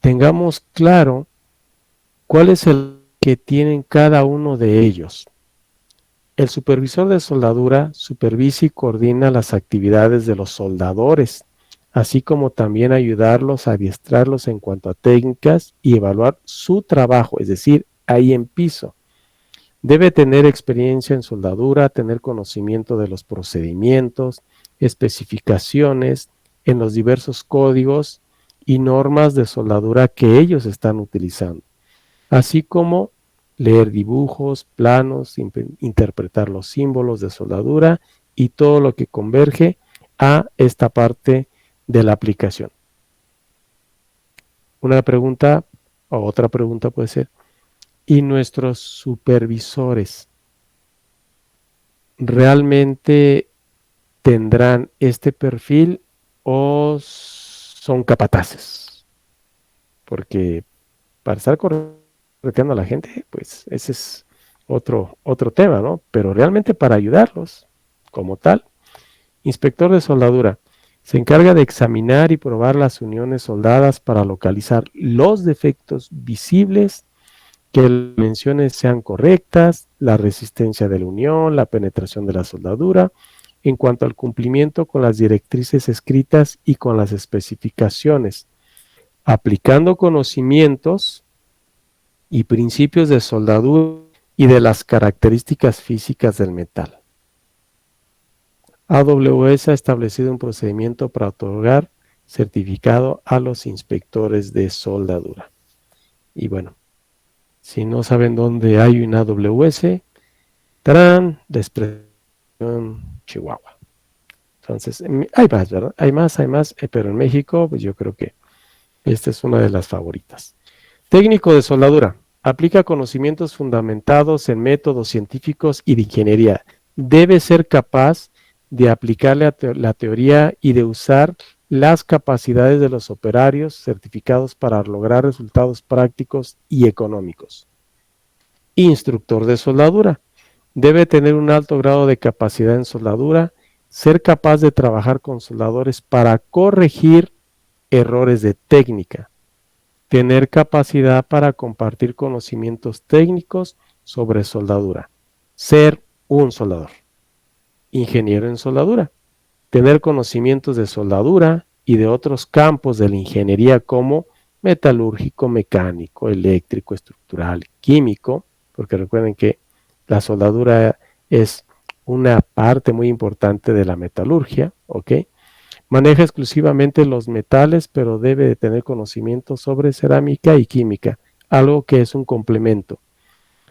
tengamos claro cuál es el que tienen cada uno de ellos. El supervisor de soldadura supervisa y coordina las actividades de los soldadores, así como también ayudarlos a adiestrarlos en cuanto a técnicas y evaluar su trabajo, es decir, ahí en piso. Debe tener experiencia en soldadura, tener conocimiento de los procedimientos, especificaciones en los diversos códigos y normas de soldadura que ellos están utilizando, así como leer dibujos, planos, interpretar los símbolos de soldadura y todo lo que converge a esta parte de la aplicación. Una pregunta o otra pregunta puede ser, ¿y nuestros supervisores realmente tendrán este perfil o son capataces? Porque para estar correteando a la gente, pues ese es otro tema, ¿no? Pero realmente para ayudarlos como tal, inspector de soldadura se encarga de examinar y probar las uniones soldadas para localizar los defectos visibles, que las dimensiones sean correctas, la resistencia de la unión, la penetración de la soldadura, en cuanto al cumplimiento con las directrices escritas y con las especificaciones, aplicando conocimientos y principios de soldadura y de las características físicas del metal. AWS ha establecido un procedimiento para otorgar certificado a los inspectores de soldadura. Y bueno, si no saben dónde hay una AWS, tarán, despresión, Chihuahua. Entonces, hay más, ¿verdad? Hay más, pero en México, pues yo creo que esta es una de las favoritas. Técnico de soldadura. Aplica conocimientos fundamentados en métodos científicos y de ingeniería. Debe ser capaz de aplicar la teoría y de usar las capacidades de los operarios certificados para lograr resultados prácticos y económicos. Instructor de soldadura. Debe tener un alto grado de capacidad en soldadura, ser capaz de trabajar con soldadores para corregir errores de técnica, tener capacidad para compartir conocimientos técnicos sobre soldadura, ser un soldador. Ingeniero en soldadura. Tener conocimientos de soldadura y de otros campos de la ingeniería como metalúrgico, mecánico, eléctrico, estructural, químico, porque recuerden que la soldadura es una parte muy importante de la metalurgia, ¿ok? Maneja exclusivamente los metales, pero debe de tener conocimiento sobre cerámica y química, algo que es un complemento.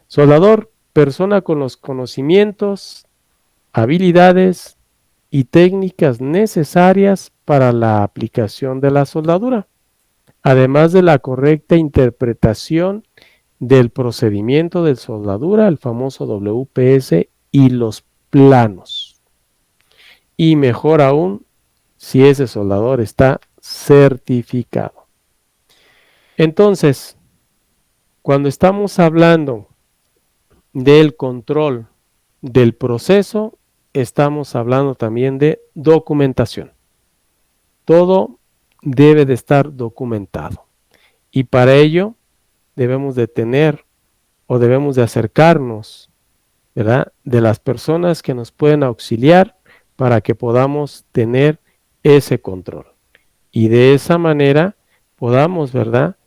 Soldador, persona con los conocimientos, habilidades y técnicas necesarias para la aplicación de la soldadura, además de la correcta interpretación del procedimiento de soldadura, el famoso WPS y los planos. Y mejor aún, si ese soldador está certificado. Entonces, cuando estamos hablando del control del proceso, estamos hablando también de documentación. Todo debe de estar documentado. Y para ello debemos de tener o debemos de acercarnos, ¿verdad?, de las personas que nos pueden auxiliar para que podamos tener ese control. Y de esa manera podamos, ¿verdad?,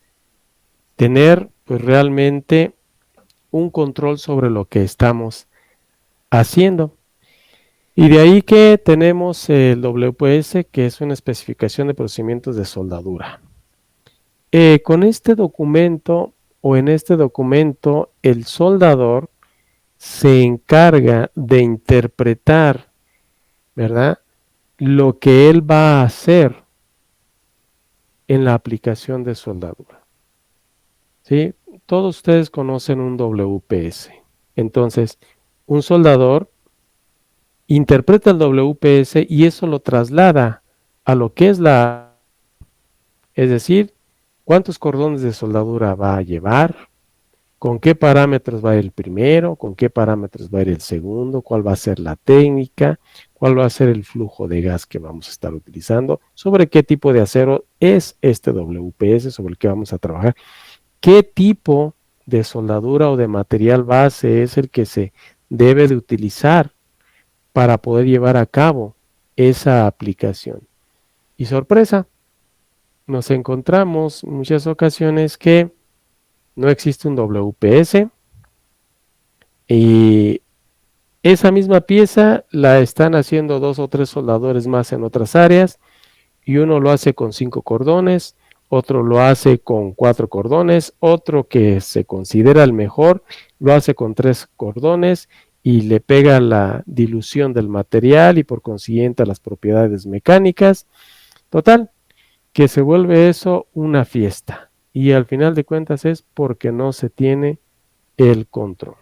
tener pues realmente un control sobre lo que estamos haciendo. Y de ahí que tenemos el WPS, que es una especificación de procedimientos de soldadura. Con este documento o en este documento, el soldador se encarga de interpretar, ¿verdad?, lo que él va a hacer en la aplicación de soldadura. ¿Sí? Todos ustedes conocen un WPS. Entonces, un soldador interpreta el WPS y eso lo traslada a lo que es es decir, cuántos cordones de soldadura va a llevar, con qué parámetros va a ir el primero, con qué parámetros va a ir el segundo, cuál va a ser la técnica, cuál va a ser el flujo de gas que vamos a estar utilizando, sobre qué tipo de acero es este WPS sobre el que vamos a trabajar, qué tipo de soldadura o de material base es el que se debe de utilizar para poder llevar a cabo esa aplicación. Y sorpresa, nos encontramos en muchas ocasiones que no existe un WPS y esa misma pieza la están haciendo 2 o 3 soldadores más en otras áreas y uno lo hace con 5 cordones, otro lo hace con 4 cordones, otro que se considera el mejor lo hace con 3 cordones y le pega la dilución del material y por consiguiente las propiedades mecánicas. Total, que se vuelve eso una fiesta y al final de cuentas es porque no se tiene el control.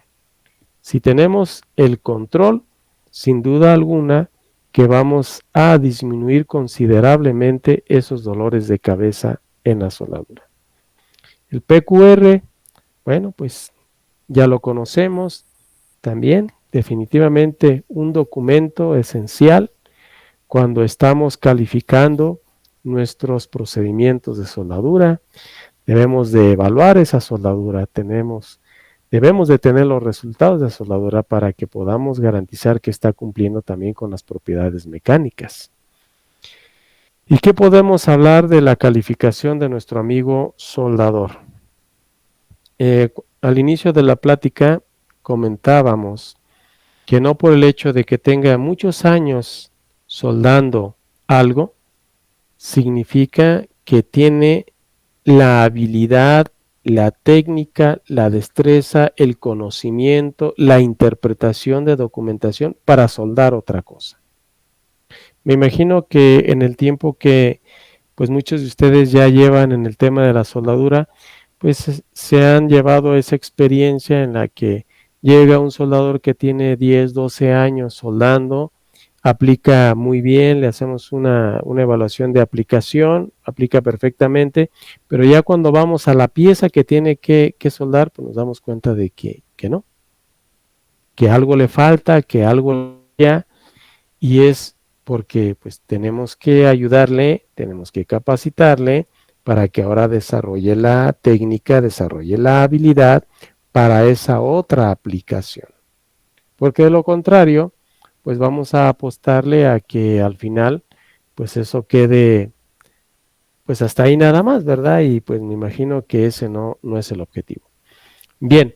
Si tenemos el control, sin duda alguna que vamos a disminuir considerablemente esos dolores de cabeza en la soldadura. El PQR, bueno, pues ya lo conocemos también, definitivamente un documento esencial cuando estamos calificando nuestros procedimientos de soldadura. Debemos de evaluar esa soldadura, debemos de tener los resultados de soldadura para que podamos garantizar que está cumpliendo también con las propiedades mecánicas. ¿Y qué podemos hablar de la calificación de nuestro amigo soldador? Al inicio de la plática comentábamos que no por el hecho de que tenga muchos años soldando algo, significa que tiene la habilidad, la técnica, la destreza, el conocimiento, la interpretación de documentación para soldar otra cosa. Me imagino que en el tiempo que pues muchos de ustedes ya llevan en el tema de la soldadura, pues se han llevado esa experiencia en la que llega un soldador que tiene 10, 12 años soldando aplica muy bien, le hacemos una evaluación de aplicación, aplica perfectamente, pero ya cuando vamos a la pieza que tiene que soldar, pues nos damos cuenta de que no, que algo le falta, que algo ya, y es porque pues tenemos que ayudarle, tenemos que capacitarle para que ahora desarrolle la técnica, desarrolle la habilidad para esa otra aplicación. Porque de lo contrario, pues vamos a apostarle a que al final, pues eso quede, pues hasta ahí nada más, ¿verdad? Y pues me imagino que ese no es el objetivo. Bien,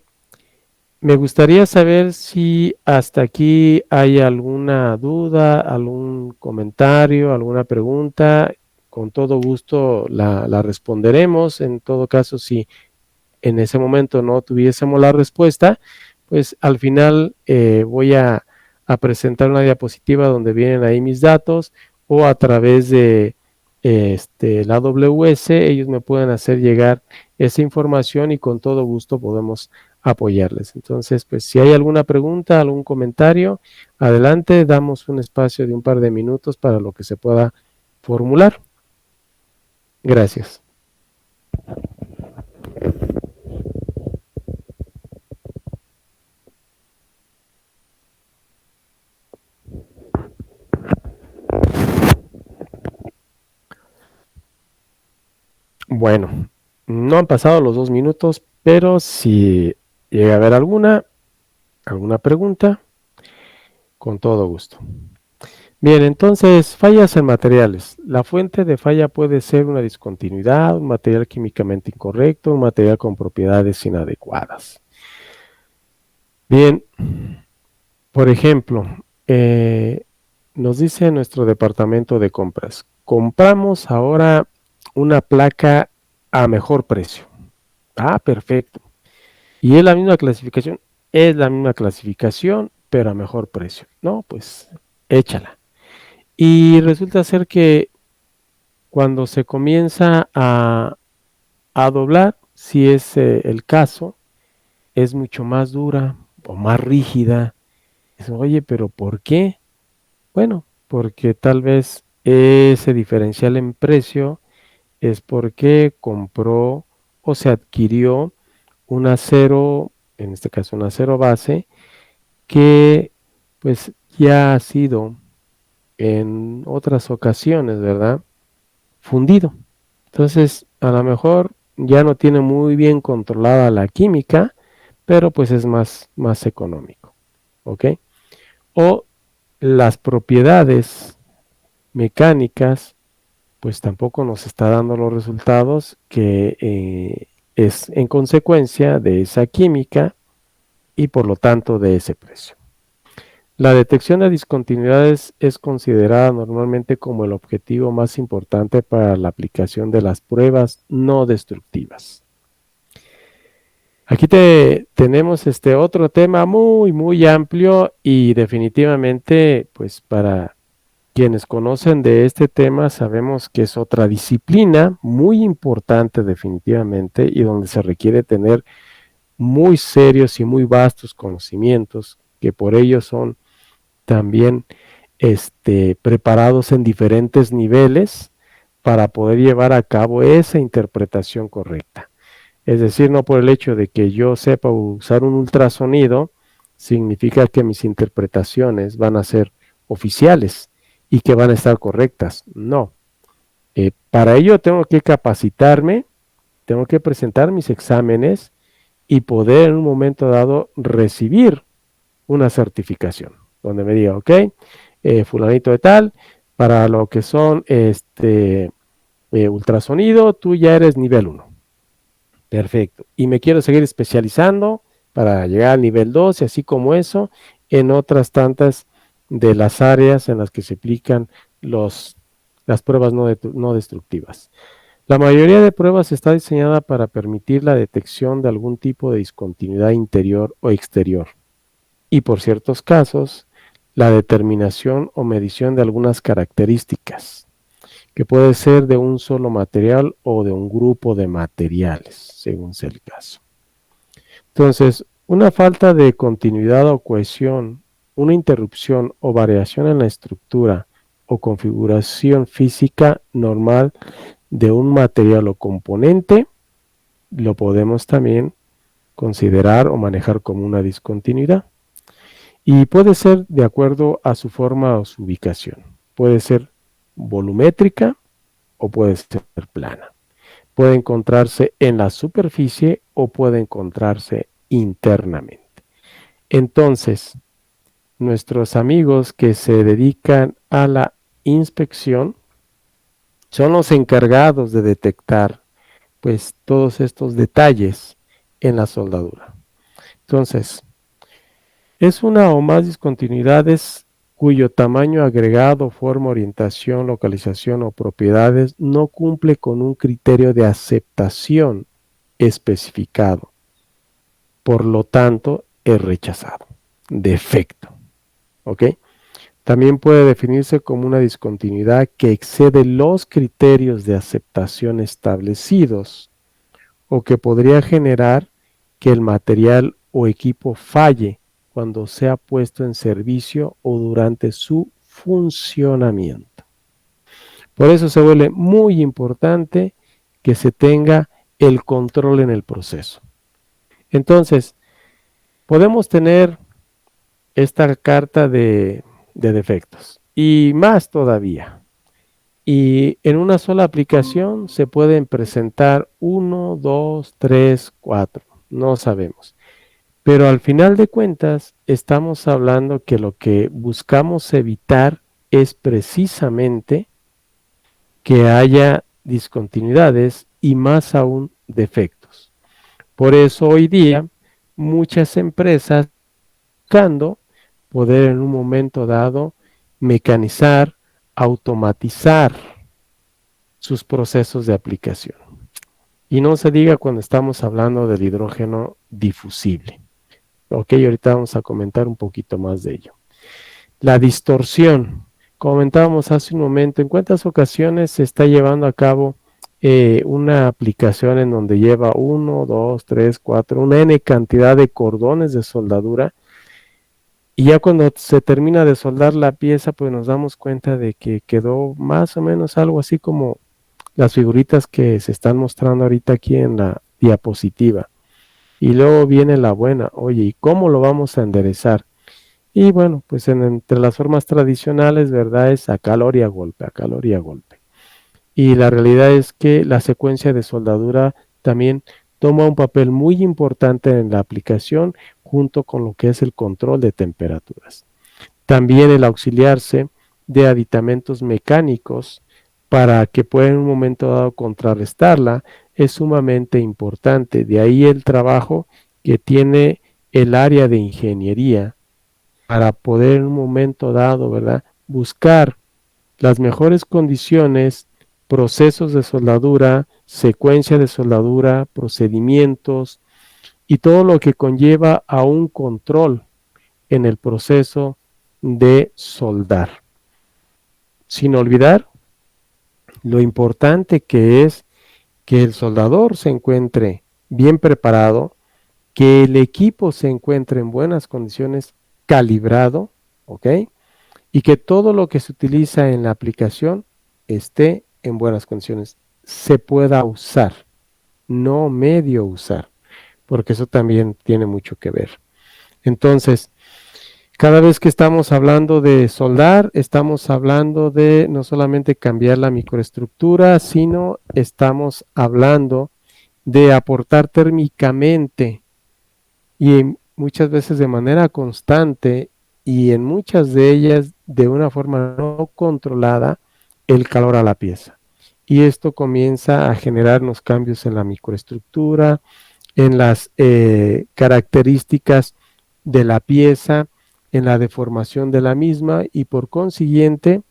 me gustaría saber si hasta aquí hay alguna duda, algún comentario, alguna pregunta. Con todo gusto la responderemos. En todo caso, si en ese momento no tuviésemos la respuesta, pues al final voy a presentar una diapositiva donde vienen ahí mis datos o a través de la AWS, ellos me pueden hacer llegar esa información y con todo gusto podemos apoyarles. Entonces, pues si hay alguna pregunta, algún comentario, adelante, damos un espacio de un par de minutos para lo que se pueda formular. Gracias. Bueno, no han pasado los 2 minutos, pero si llega a haber alguna pregunta, con todo gusto. Bien, entonces, fallas en materiales. La fuente de falla puede ser una discontinuidad, un material químicamente incorrecto, un material con propiedades inadecuadas. Bien, por ejemplo, nos dice nuestro departamento de compras, compramos ahora una placa a mejor precio. Ah, perfecto. Y es la misma clasificación, pero a mejor precio. No, pues échala. Y resulta ser que cuando se comienza a doblar, si es el caso, es mucho más dura o más rígida. Oye, pero ¿por qué? Bueno, porque tal vez ese diferencial en precio es porque compró o se adquirió un acero, en este caso un acero base, que pues ya ha sido en otras ocasiones, ¿verdad? Fundido. Entonces, a lo mejor ya no tiene muy bien controlada la química, pero pues es más económico, ¿ok? O las propiedades mecánicas, pues tampoco nos está dando los resultados que es en consecuencia de esa química y por lo tanto de ese precio. La detección de discontinuidades es considerada normalmente como el objetivo más importante para la aplicación de las pruebas no destructivas. Aquí tenemos este otro tema muy amplio y definitivamente, pues para quienes conocen de este tema, sabemos que es otra disciplina muy importante definitivamente y donde se requiere tener muy serios y muy vastos conocimientos, que por ello son también preparados en diferentes niveles para poder llevar a cabo esa interpretación correcta. Es decir, no por el hecho de que yo sepa usar un ultrasonido, significa que mis interpretaciones van a ser oficiales y que van a estar correctas. No. Para ello tengo que capacitarme, tengo que presentar mis exámenes y poder en un momento dado recibir una certificación, donde me diga, ok, fulanito de tal, para lo que son ultrasonido, tú ya eres nivel 1. Perfecto. Y me quiero seguir especializando para llegar al nivel 2 y así como eso, en otras tantas de las áreas en las que se aplican las pruebas no destructivas. La mayoría de pruebas está diseñada para permitir la detección de algún tipo de discontinuidad interior o exterior. Y por ciertos casos, la determinación o medición de algunas características, que puede ser de un solo material o de un grupo de materiales, según sea el caso. Entonces, una falta de continuidad o cohesión una interrupción o variación en la estructura o configuración física normal de un material o componente, lo podemos también considerar o manejar como una discontinuidad. Y puede ser de acuerdo a su forma o su ubicación. Puede ser volumétrica o puede ser plana. Puede encontrarse en la superficie o puede encontrarse internamente. Entonces, nuestros amigos que se dedican a la inspección son los encargados de detectar pues todos estos detalles en la soldadura. Entonces, es una o más discontinuidades cuyo tamaño agregado, forma, orientación, localización o propiedades no cumple con un criterio de aceptación especificado. Por lo tanto, es rechazado. Defecto. ¿Ok? También puede definirse como una discontinuidad que excede los criterios de aceptación establecidos o que podría generar que el material o equipo falle cuando sea puesto en servicio o durante su funcionamiento. Por eso se vuelve muy importante que se tenga el control en el proceso. Entonces, podemos tener esta carta de defectos y más todavía. Y en una sola aplicación se pueden presentar 1, 2, 3, 4, no sabemos. Pero al final de cuentas estamos hablando que lo que buscamos evitar es precisamente que haya discontinuidades y más aún defectos. Por eso hoy día muchas empresas buscando poder en un momento dado mecanizar, automatizar sus procesos de aplicación. Y no se diga cuando estamos hablando del hidrógeno difusible. Ok, ahorita vamos a comentar un poquito más de ello. La distorsión. Comentábamos hace un momento, ¿en cuántas ocasiones se está llevando a cabo una aplicación en donde lleva 1, 2, 3, 4, una N cantidad de cordones de soldadura? Y ya cuando se termina de soldar la pieza, pues nos damos cuenta de que quedó más o menos algo así como las figuritas que se están mostrando ahorita aquí en la diapositiva. Y luego viene la buena, oye, ¿y cómo lo vamos a enderezar? Y bueno, pues entre las formas tradicionales, ¿verdad? Es a calor y a golpe, a calor y a golpe. Y la realidad es que la secuencia de soldadura también toma un papel muy importante en la aplicación junto con lo que es el control de temperaturas. También el auxiliarse de aditamentos mecánicos para que pueda en un momento dado contrarrestarla es sumamente importante. De ahí el trabajo que tiene el área de ingeniería para poder en un momento dado, ¿verdad? Buscar las mejores condiciones, procesos de soldadura, secuencia de soldadura, procedimientos y todo lo que conlleva a un control en el proceso de soldar. Sin olvidar lo importante que es que el soldador se encuentre bien preparado, que el equipo se encuentre en buenas condiciones, calibrado, ¿ok? Y que todo lo que se utiliza en la aplicación esté en buenas condiciones, se pueda usar, no medio usar, porque eso también tiene mucho que ver. Entonces, cada vez que estamos hablando de soldar, estamos hablando de no solamente cambiar la microestructura, sino estamos hablando de aportar térmicamente y muchas veces de manera constante y en muchas de ellas de una forma no controlada el calor a la pieza. Y esto comienza a generarnos cambios en la microestructura, en las características de la pieza, en la deformación de la misma y por consiguiente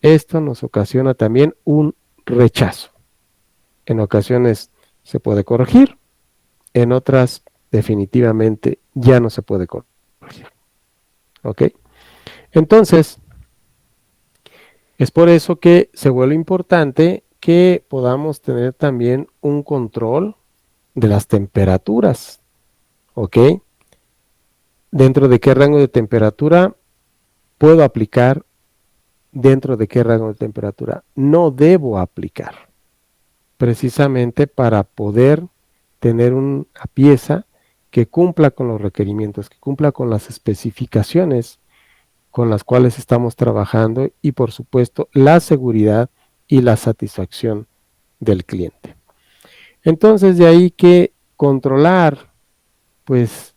esto nos ocasiona también un rechazo. En ocasiones se puede corregir, en otras definitivamente ya no se puede corregir. ¿Ok? Entonces, es por eso que se vuelve importante que podamos tener también un control de las temperaturas. ¿Ok? dentro de qué rango de temperatura puedo aplicar, dentro de qué rango de temperatura no debo aplicar, precisamente para poder tener una pieza que cumpla con los requerimientos, que cumpla con las especificaciones con las cuales estamos trabajando y por supuesto la seguridad y la satisfacción del cliente. Entonces de ahí que controlar pues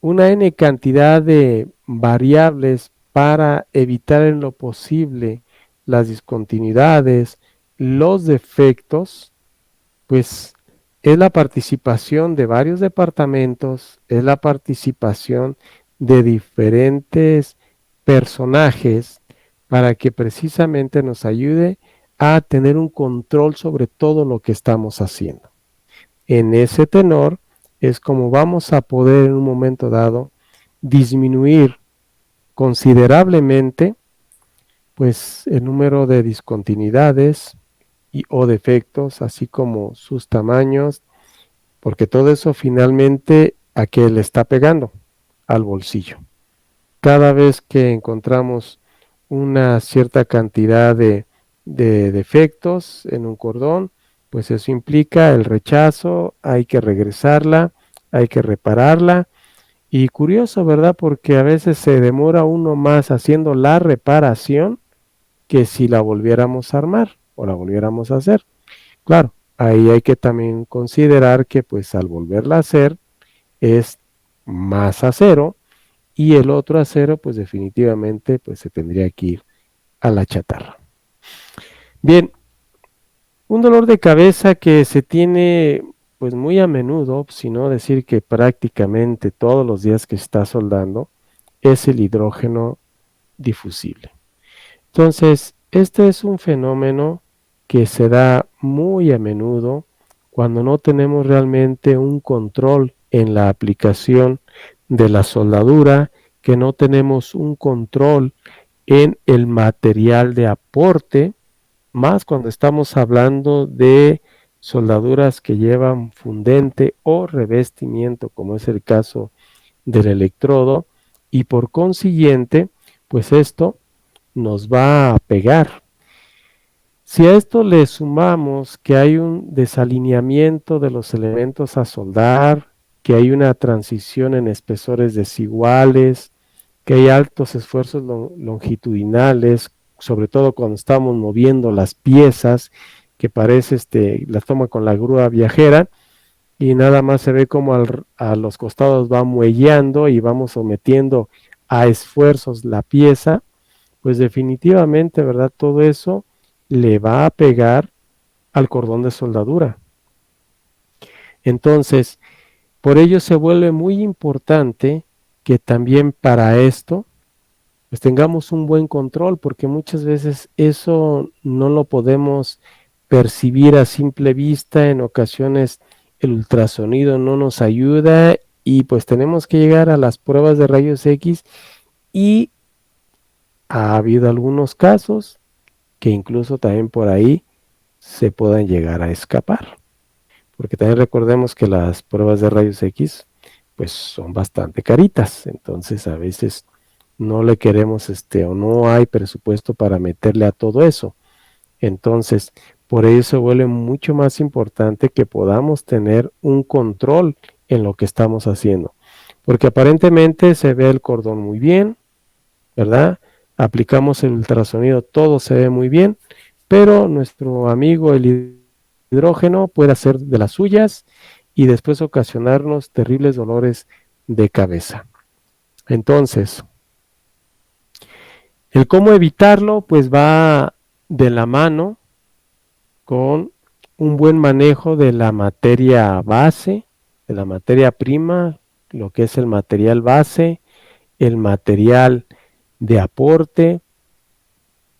una n cantidad de variables para evitar en lo posible las discontinuidades, los defectos, pues es la participación de varios departamentos, es la participación de diferentes personajes para que precisamente nos ayude a tener un control sobre todo lo que estamos haciendo. En ese tenor es como vamos a poder en un momento dado disminuir considerablemente pues el número de discontinuidades o defectos, así como sus tamaños, porque todo eso finalmente a qué le está pegando, al bolsillo. Cada vez que encontramos una cierta cantidad de defectos en un cordón, pues eso implica el rechazo, hay que regresarla, hay que repararla. Y curioso, ¿verdad? Porque a veces se demora uno más haciendo la reparación que si la volviéramos a armar o la volviéramos a hacer. Claro, ahí hay que también considerar que pues al volverla a hacer es más acero y el otro acero pues definitivamente pues se tendría que ir a la chatarra. Bien, un dolor de cabeza que se tiene pues muy a menudo, si no decir que prácticamente todos los días que se está soldando, es el hidrógeno difusible. Entonces, este es un fenómeno que se da muy a menudo cuando no tenemos realmente un control en la aplicación de la soldadura, que no tenemos un control en el material de aporte, más cuando estamos hablando de soldaduras que llevan fundente o revestimiento, como es el caso del electrodo, y por consiguiente, pues esto nos va a pegar. Si a esto le sumamos que hay un desalineamiento de los elementos a soldar, que hay una transición en espesores desiguales, que hay altos esfuerzos longitudinales, sobre todo cuando estamos moviendo las piezas, que parece las toma con la grúa viajera y nada más se ve como a los costados va muelleando y vamos sometiendo a esfuerzos la pieza, pues definitivamente, ¿verdad? Todo eso le va a pegar al cordón de soldadura. Entonces, por ello se vuelve muy importante que también para esto pues tengamos un buen control, porque muchas veces eso no lo podemos percibir a simple vista, en ocasiones el ultrasonido no nos ayuda y pues tenemos que llegar a las pruebas de rayos X y ha habido algunos casos que incluso también por ahí se puedan llegar a escapar, porque también recordemos que las pruebas de rayos X pues son bastante caritas, entonces a veces no le queremos o no hay presupuesto para meterle a todo eso. Entonces, por ello se vuelve mucho más importante que podamos tener un control en lo que estamos haciendo, porque aparentemente se ve el cordón muy bien, ¿verdad? Aplicamos el ultrasonido, todo se ve muy bien, pero nuestro amigo el hidrógeno puede hacer de las suyas y después ocasionarnos terribles dolores de cabeza. Entonces, el cómo evitarlo, pues va de la mano con un buen manejo de la materia base, de la materia prima, lo que es el material base, el material de aporte,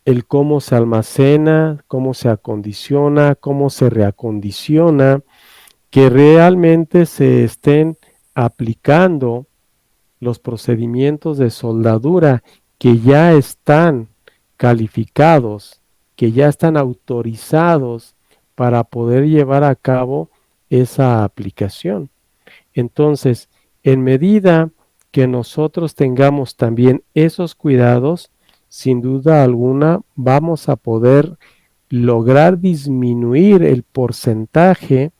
el cómo se almacena, cómo se acondiciona, cómo se reacondiciona, que realmente se estén aplicando los procedimientos de soldadura que ya están calificados, que ya están autorizados para poder llevar a cabo esa aplicación. Entonces, en medida que nosotros tengamos también esos cuidados, sin duda alguna vamos a poder lograr disminuir el porcentaje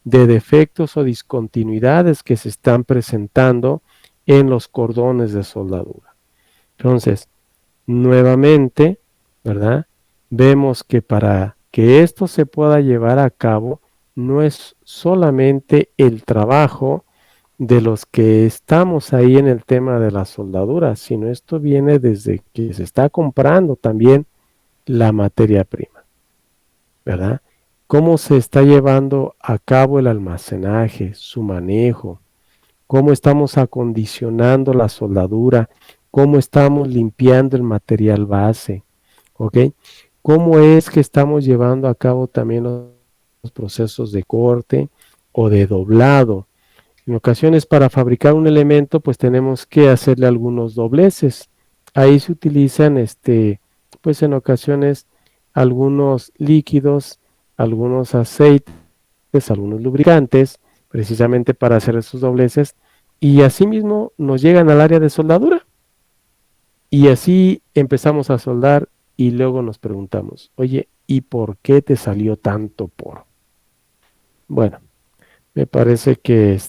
de defectos o discontinuidades que se están presentando en los cordones de soldadura. Entonces, nuevamente, ¿verdad? Vemos que para que esto se pueda llevar a cabo, no es solamente el trabajo de los que estamos ahí en el tema de la soldadura, sino esto viene desde que se está comprando también la materia prima, ¿verdad? Cómo se está llevando a cabo el almacenaje, su manejo, cómo estamos acondicionando la soldadura, cómo estamos limpiando el material base, ¿ok? Cómo es que estamos llevando a cabo también los procesos de corte o de doblado. En ocasiones para fabricar un elemento pues tenemos que hacerle algunos dobleces. Ahí se utilizan pues en ocasiones algunos líquidos, algunos aceites, algunos lubricantes, precisamente para hacer esos dobleces, y asimismo nos llegan al área de soldadura. Y así empezamos a soldar y luego nos preguntamos, oye, ¿y por qué te salió tanto poro? Bueno, me parece que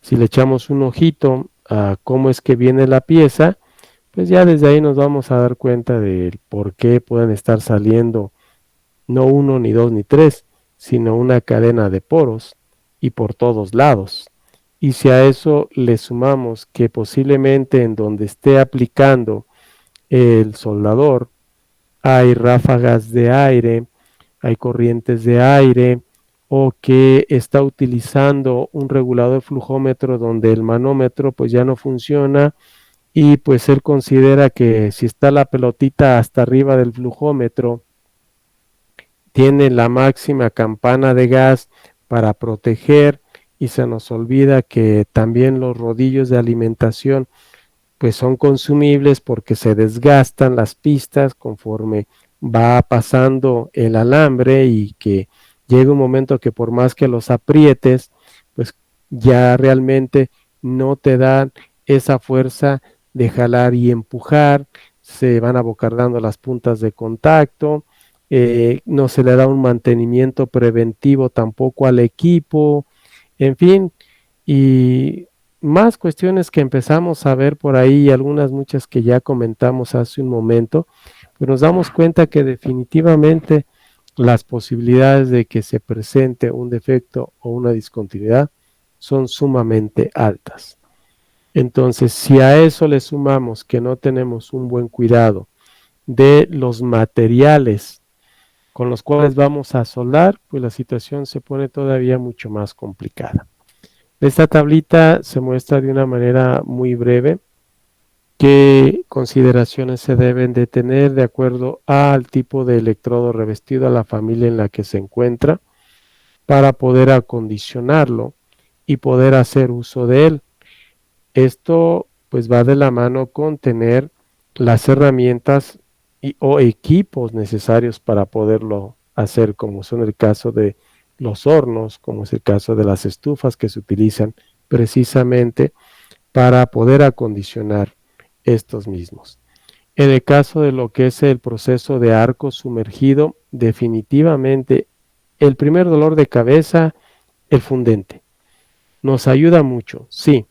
si le echamos un ojito a cómo es que viene la pieza, pues ya desde ahí nos vamos a dar cuenta del por qué pueden estar saliendo no uno, ni dos, ni tres, sino una cadena de poros y por todos lados. Y si a eso le sumamos que posiblemente en donde esté aplicando el soldador hay ráfagas de aire, hay corrientes de aire, o que está utilizando un regulador flujómetro donde el manómetro pues ya no funciona, y pues él considera que si está la pelotita hasta arriba del flujómetro, tiene la máxima campana de gas para proteger, y se nos olvida que también los rodillos de alimentación pues son consumibles porque se desgastan las pistas conforme va pasando el alambre, y que llega un momento que por más que los aprietes, pues ya realmente no te dan esa fuerza de jalar y empujar, se van abocardando las puntas de contacto, no se le da un mantenimiento preventivo tampoco al equipo, en fin, y más cuestiones que empezamos a ver por ahí, algunas muchas que ya comentamos hace un momento, pues nos damos cuenta que definitivamente las posibilidades de que se presente un defecto o una discontinuidad son sumamente altas. Entonces, si a eso le sumamos que no tenemos un buen cuidado de los materiales con los cuales vamos a soldar, pues la situación se pone todavía mucho más complicada. Esta tablita se muestra de una manera muy breve qué consideraciones se deben de tener de acuerdo al tipo de electrodo revestido, a la familia en la que se encuentra, para poder acondicionarlo y poder hacer uso de él. Esto pues va de la mano con tener las herramientas o equipos necesarios para poderlo hacer, como son el caso de los hornos, como es el caso de las estufas que se utilizan precisamente para poder acondicionar estos mismos. En el caso de lo que es el proceso de arco sumergido, definitivamente el primer dolor de cabeza, el fundente. Nos ayuda mucho, sí,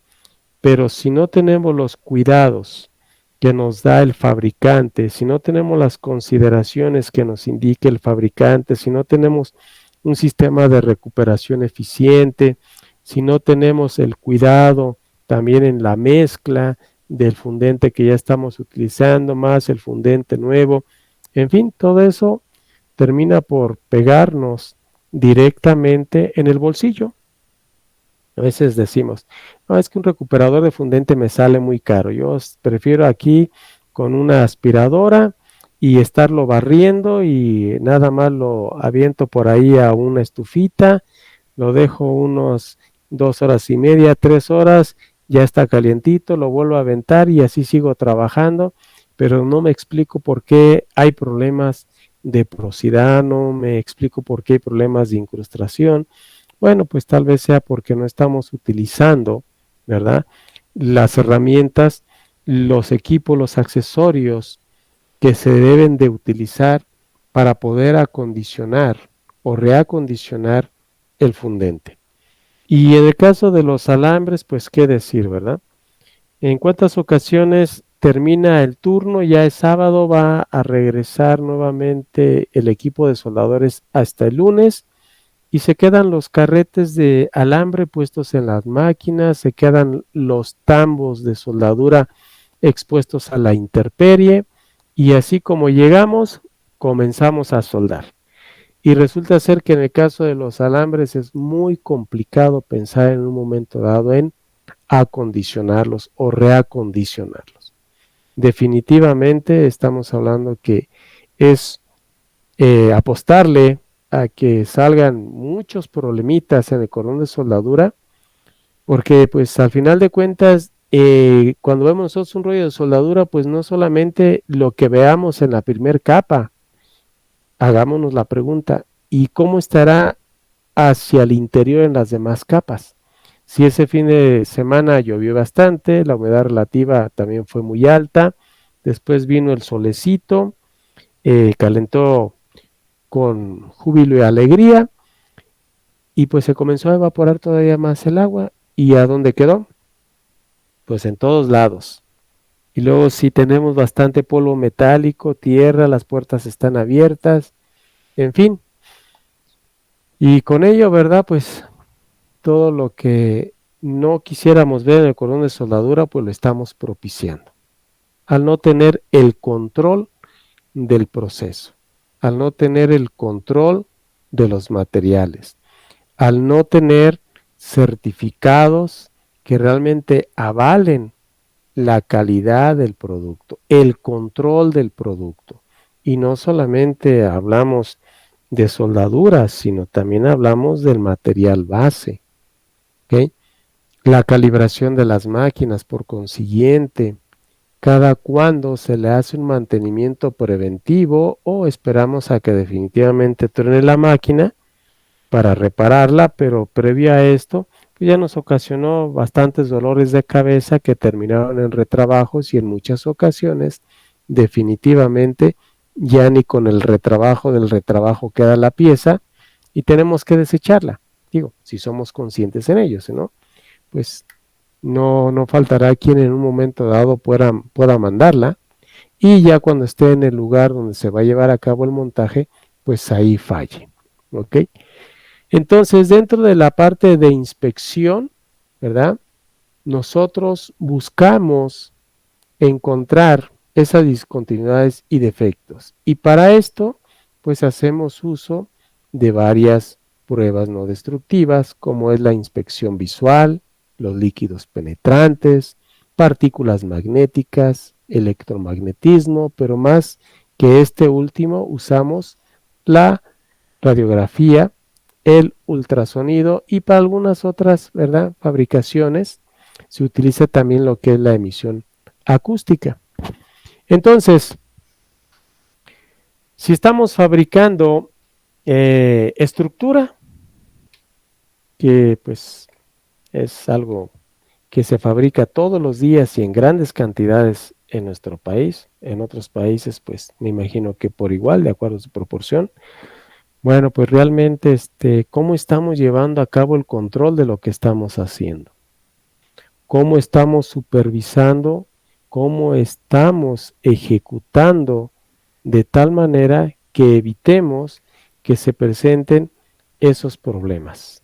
pero si no tenemos los cuidados que nos da el fabricante, si no tenemos las consideraciones que nos indique el fabricante, si no tenemos un sistema de recuperación eficiente, si no tenemos el cuidado también en la mezcla del fundente que ya estamos utilizando, más el fundente nuevo, en fin, todo eso termina por pegarnos directamente en el bolsillo. A veces decimos, no, es que un recuperador de fundente me sale muy caro. Yo prefiero aquí con una aspiradora y estarlo barriendo, y nada más lo aviento por ahí a una estufita, lo dejo unos 2 horas y media, 3 horas, ya está calientito, lo vuelvo a aventar y así sigo trabajando, pero no me explico por qué hay problemas de porosidad, no me explico por qué hay problemas de incrustación. Bueno, pues tal vez sea porque no estamos utilizando, ¿verdad? las herramientas, los equipos, los accesorios que se deben de utilizar para poder acondicionar o reacondicionar el fundente. Y en el caso de los alambres, pues qué decir, ¿verdad? En cuántas ocasiones termina el turno, ya es sábado, va a regresar nuevamente el equipo de soldadores hasta el lunes y se quedan los carretes de alambre puestos en las máquinas, se quedan los tambos de soldadura expuestos a la intemperie y así como llegamos, comenzamos a soldar. Y resulta ser que en el caso de los alambres es muy complicado pensar en un momento dado en acondicionarlos o reacondicionarlos. Definitivamente estamos hablando que es apostarle a que salgan muchos problemitas en el cordón de soldadura, porque pues al final de cuentas, cuando vemos nosotros un rollo de soldadura, pues no solamente lo que veamos en la primer capa, hagámonos la pregunta, ¿y cómo estará hacia el interior en las demás capas? Si ese fin de semana llovió bastante, la humedad relativa también fue muy alta, después vino el solecito, calentó con júbilo y alegría, y pues se comenzó a evaporar todavía más el agua. ¿Y a dónde quedó? Pues en todos lados. Y luego si tenemos bastante polvo metálico, tierra, las puertas están abiertas, en fin. Y con ello, ¿verdad? Pues todo lo que no quisiéramos ver en el cordón de soldadura, pues lo estamos propiciando. Al no tener el control del proceso, al no tener el control de los materiales, al no tener certificados que realmente avalen la calidad del producto, el control del producto. Y no solamente hablamos de soldaduras, sino también hablamos del material base, ¿ok? La calibración de las máquinas, por consiguiente, cada cuándo se le hace un mantenimiento preventivo o esperamos a que definitivamente truene la máquina para repararla, pero previo a esto, pues ya nos ocasionó bastantes dolores de cabeza que terminaron en retrabajos y en muchas ocasiones definitivamente ya ni con el retrabajo del retrabajo queda la pieza y tenemos que desecharla. Digo, si somos conscientes en ello, ¿no? Pues no faltará quien en un momento dado pueda mandarla y ya cuando esté en el lugar donde se va a llevar a cabo el montaje, pues ahí falle, ¿ok? Entonces, dentro de la parte de inspección, ¿verdad? Nosotros buscamos encontrar esas discontinuidades y defectos. Y para esto, pues hacemos uso de varias pruebas no destructivas, como es la inspección visual, los líquidos penetrantes, partículas magnéticas, electromagnetismo, pero más que este último usamos la radiografía, el ultrasonido y para algunas otras, ¿verdad?, fabricaciones se utiliza también lo que es la emisión acústica. Entonces, si estamos fabricando estructura, que pues es algo que se fabrica todos los días y en grandes cantidades en nuestro país, en otros países pues me imagino que por igual, de acuerdo a su proporción. Bueno, pues realmente, ¿cómo estamos llevando a cabo el control de lo que estamos haciendo? ¿Cómo estamos supervisando? ¿Cómo estamos ejecutando de tal manera que evitemos que se presenten esos problemas?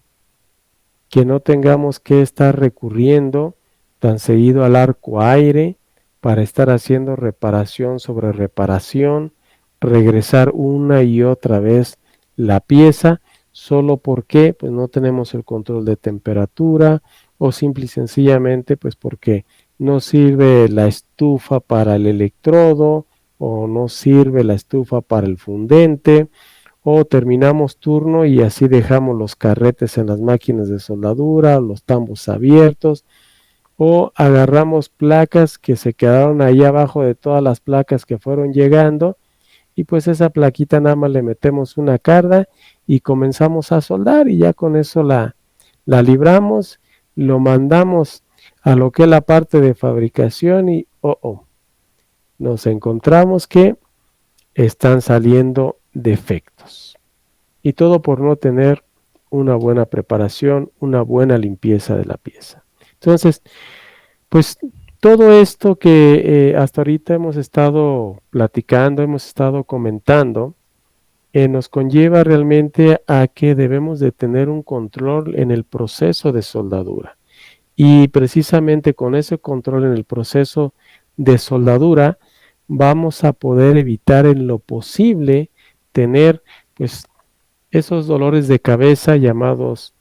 Que no tengamos que estar recurriendo tan seguido al arco aire para estar haciendo reparación sobre reparación, regresar una y otra vez la pieza, solo porque pues no tenemos el control de temperatura o simple y sencillamente pues porque no sirve la estufa para el electrodo o no sirve la estufa para el fundente o terminamos turno y así dejamos los carretes en las máquinas de soldadura, los tambos abiertos o agarramos placas que se quedaron ahí abajo de todas las placas que fueron llegando y pues esa plaquita nada más le metemos una carga y comenzamos a soldar y ya con eso la libramos, lo mandamos a lo que es la parte de fabricación y nos encontramos que están saliendo defectos. Y todo por no tener una buena preparación, una buena limpieza de la pieza. Entonces, pues todo esto que hasta ahorita hemos estado platicando, hemos estado comentando, nos conlleva realmente a que debemos de tener un control en el proceso de soldadura. Y precisamente con ese control en el proceso de soldadura, vamos a poder evitar en lo posible tener pues esos dolores de cabeza llamados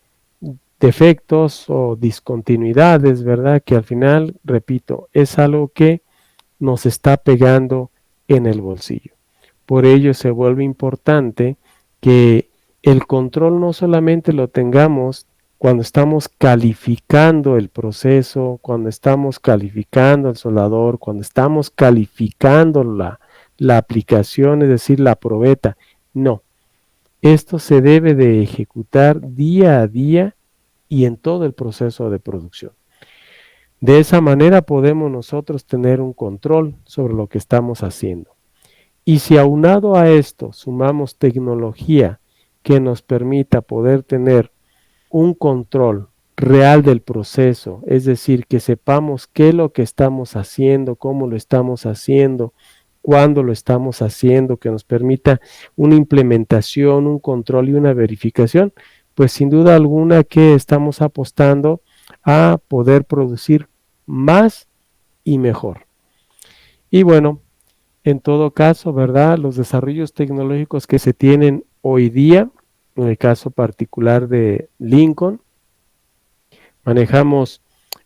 defectos o discontinuidades, ¿verdad? Que al final, repito, es algo que nos está pegando en el bolsillo. Por ello se vuelve importante que el control no solamente lo tengamos cuando estamos calificando el proceso, cuando estamos calificando el soldador, cuando estamos calificando la aplicación, es decir, la probeta. No, esto se debe de ejecutar día a día y en todo el proceso de producción. De esa manera podemos nosotros tener un control sobre lo que estamos haciendo. Y si aunado a esto sumamos tecnología que nos permita poder tener un control real del proceso, es decir, que sepamos qué es lo que estamos haciendo, cómo lo estamos haciendo, cuándo lo estamos haciendo, que nos permita una implementación, un control y una verificación, pues sin duda alguna que estamos apostando a poder producir más y mejor. Y bueno, en todo caso, ¿verdad? Los desarrollos tecnológicos que se tienen hoy día, en el caso particular de Lincoln, manejamos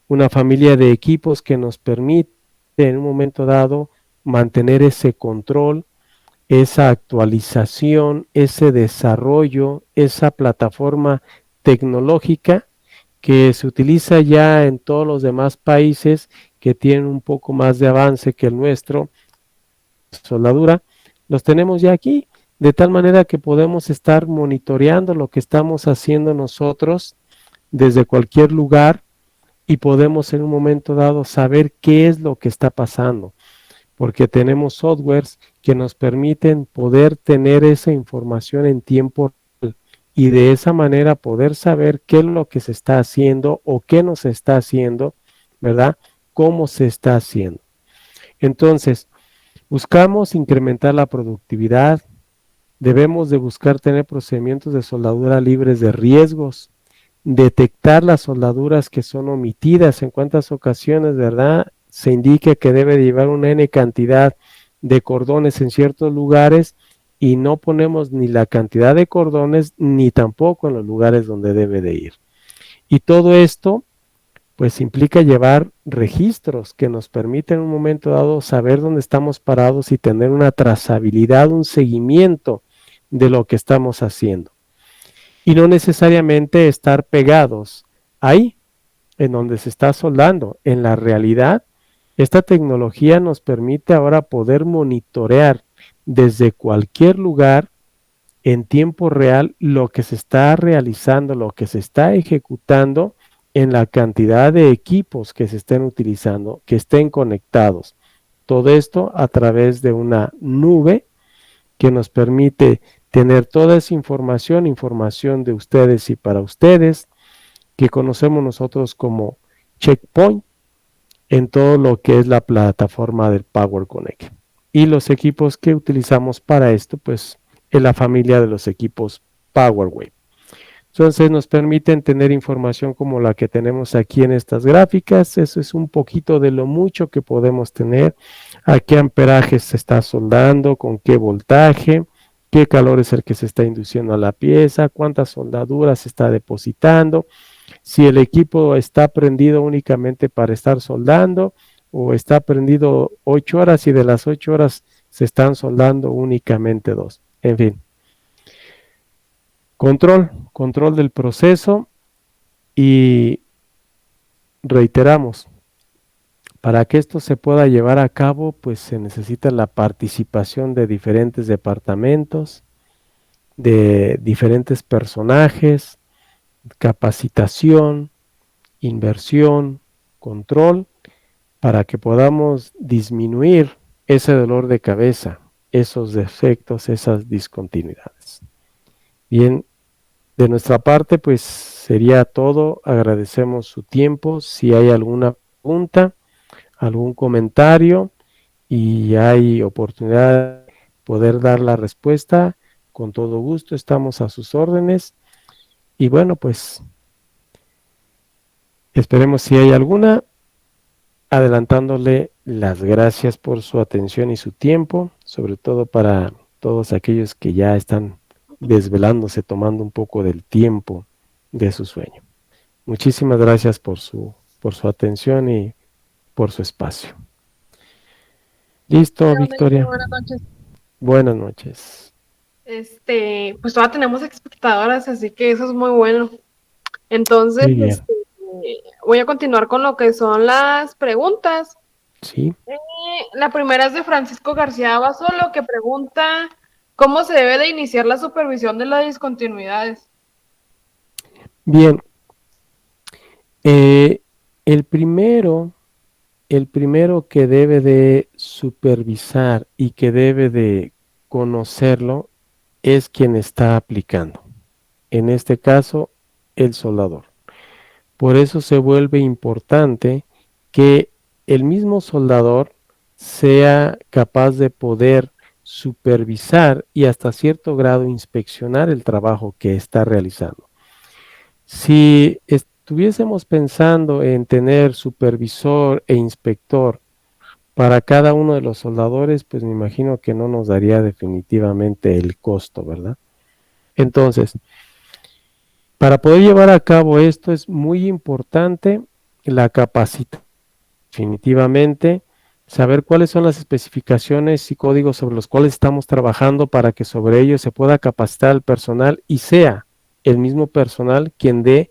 una familia de equipos que nos permite en un momento dado mantener ese control, esa actualización, ese desarrollo, esa plataforma tecnológica que se utiliza ya en todos los demás países que tienen un poco más de avance que el nuestro, soldadura, los tenemos ya aquí, de tal manera que podemos estar monitoreando lo que estamos haciendo nosotros desde cualquier lugar y podemos en un momento dado saber qué es lo que está pasando, porque tenemos softwares que nos permiten poder tener esa información en tiempo real y de esa manera poder saber qué es lo que se está haciendo o qué no se está haciendo, ¿verdad? Cómo se está haciendo. Entonces, buscamos incrementar la productividad, debemos de buscar tener procedimientos de soldadura libres de riesgos, detectar las soldaduras que son omitidas, en cuántas ocasiones, ¿verdad? Se indica que debe de llevar una N cantidad de cordones en ciertos lugares y no ponemos ni la cantidad de cordones ni tampoco en los lugares donde debe de ir. Y todo esto pues implica llevar registros que nos permiten en un momento dado saber dónde estamos parados y tener una trazabilidad, un seguimiento de lo que estamos haciendo. Y no necesariamente estar pegados ahí, en donde se está soldando. En la realidad, esta tecnología nos permite ahora poder monitorear desde cualquier lugar en tiempo real lo que se está realizando, lo que se está ejecutando en la cantidad de equipos que se estén utilizando, que estén conectados. Todo esto a través de una nube que nos permite tener toda esa información, información de ustedes y para ustedes, que conocemos nosotros como Checkpoint, en todo lo que es la plataforma del Power Connect. Y los equipos que utilizamos para esto, pues, es la familia de los equipos PowerWave. Entonces nos permiten tener información como la que tenemos aquí en estas gráficas. Eso es un poquito de lo mucho que podemos tener. A qué amperaje se está soldando, con qué voltaje, qué calor es el que se está induciendo a la pieza, cuántas soldaduras se está depositando, si el equipo está prendido únicamente para estar soldando o está prendido 8 horas y de las 8 horas se están soldando únicamente 2. En fin. Control del proceso y reiteramos, para que esto se pueda llevar a cabo, pues se necesita la participación de diferentes departamentos, de diferentes personajes, capacitación, inversión, control para que podamos disminuir ese dolor de cabeza, esos defectos, esas discontinuidades. Bien, de nuestra parte, pues sería todo. Agradecemos su tiempo. Si hay alguna pregunta, algún comentario y hay oportunidad de poder dar la respuesta, con todo gusto estamos a sus órdenes. Y bueno, pues esperemos si hay alguna, adelantándole las gracias por su atención y su tiempo, sobre todo para todos aquellos que ya están desvelándose, tomando un poco del tiempo de su sueño. Muchísimas gracias por su atención y por su espacio. Listo, Realmente, Victoria. buenas noches. Buenas noches. Pues todavía tenemos espectadoras, así que eso es muy bueno. Entonces, Muy bien. voy a continuar con lo que son las preguntas. Sí. La primera es de Francisco García Basolo, que pregunta cómo se debe de iniciar la supervisión de las discontinuidades. Bien. Eh, el primero, el primero que debe de supervisar y que debe de conocerlo es quien está aplicando. En este caso, el soldador. Por eso se vuelve importante que el mismo soldador sea capaz de poder supervisar y hasta cierto grado inspeccionar el trabajo que está realizando. Si estuviésemos pensando en tener supervisor e inspector para cada uno de los soldadores, pues me imagino que no nos daría definitivamente el costo, ¿verdad? Entonces, para poder llevar a cabo esto es muy importante la capacitación, definitivamente, saber cuáles son las especificaciones y códigos sobre los cuales estamos trabajando para que sobre ellos se pueda capacitar al personal y sea el mismo personal quien dé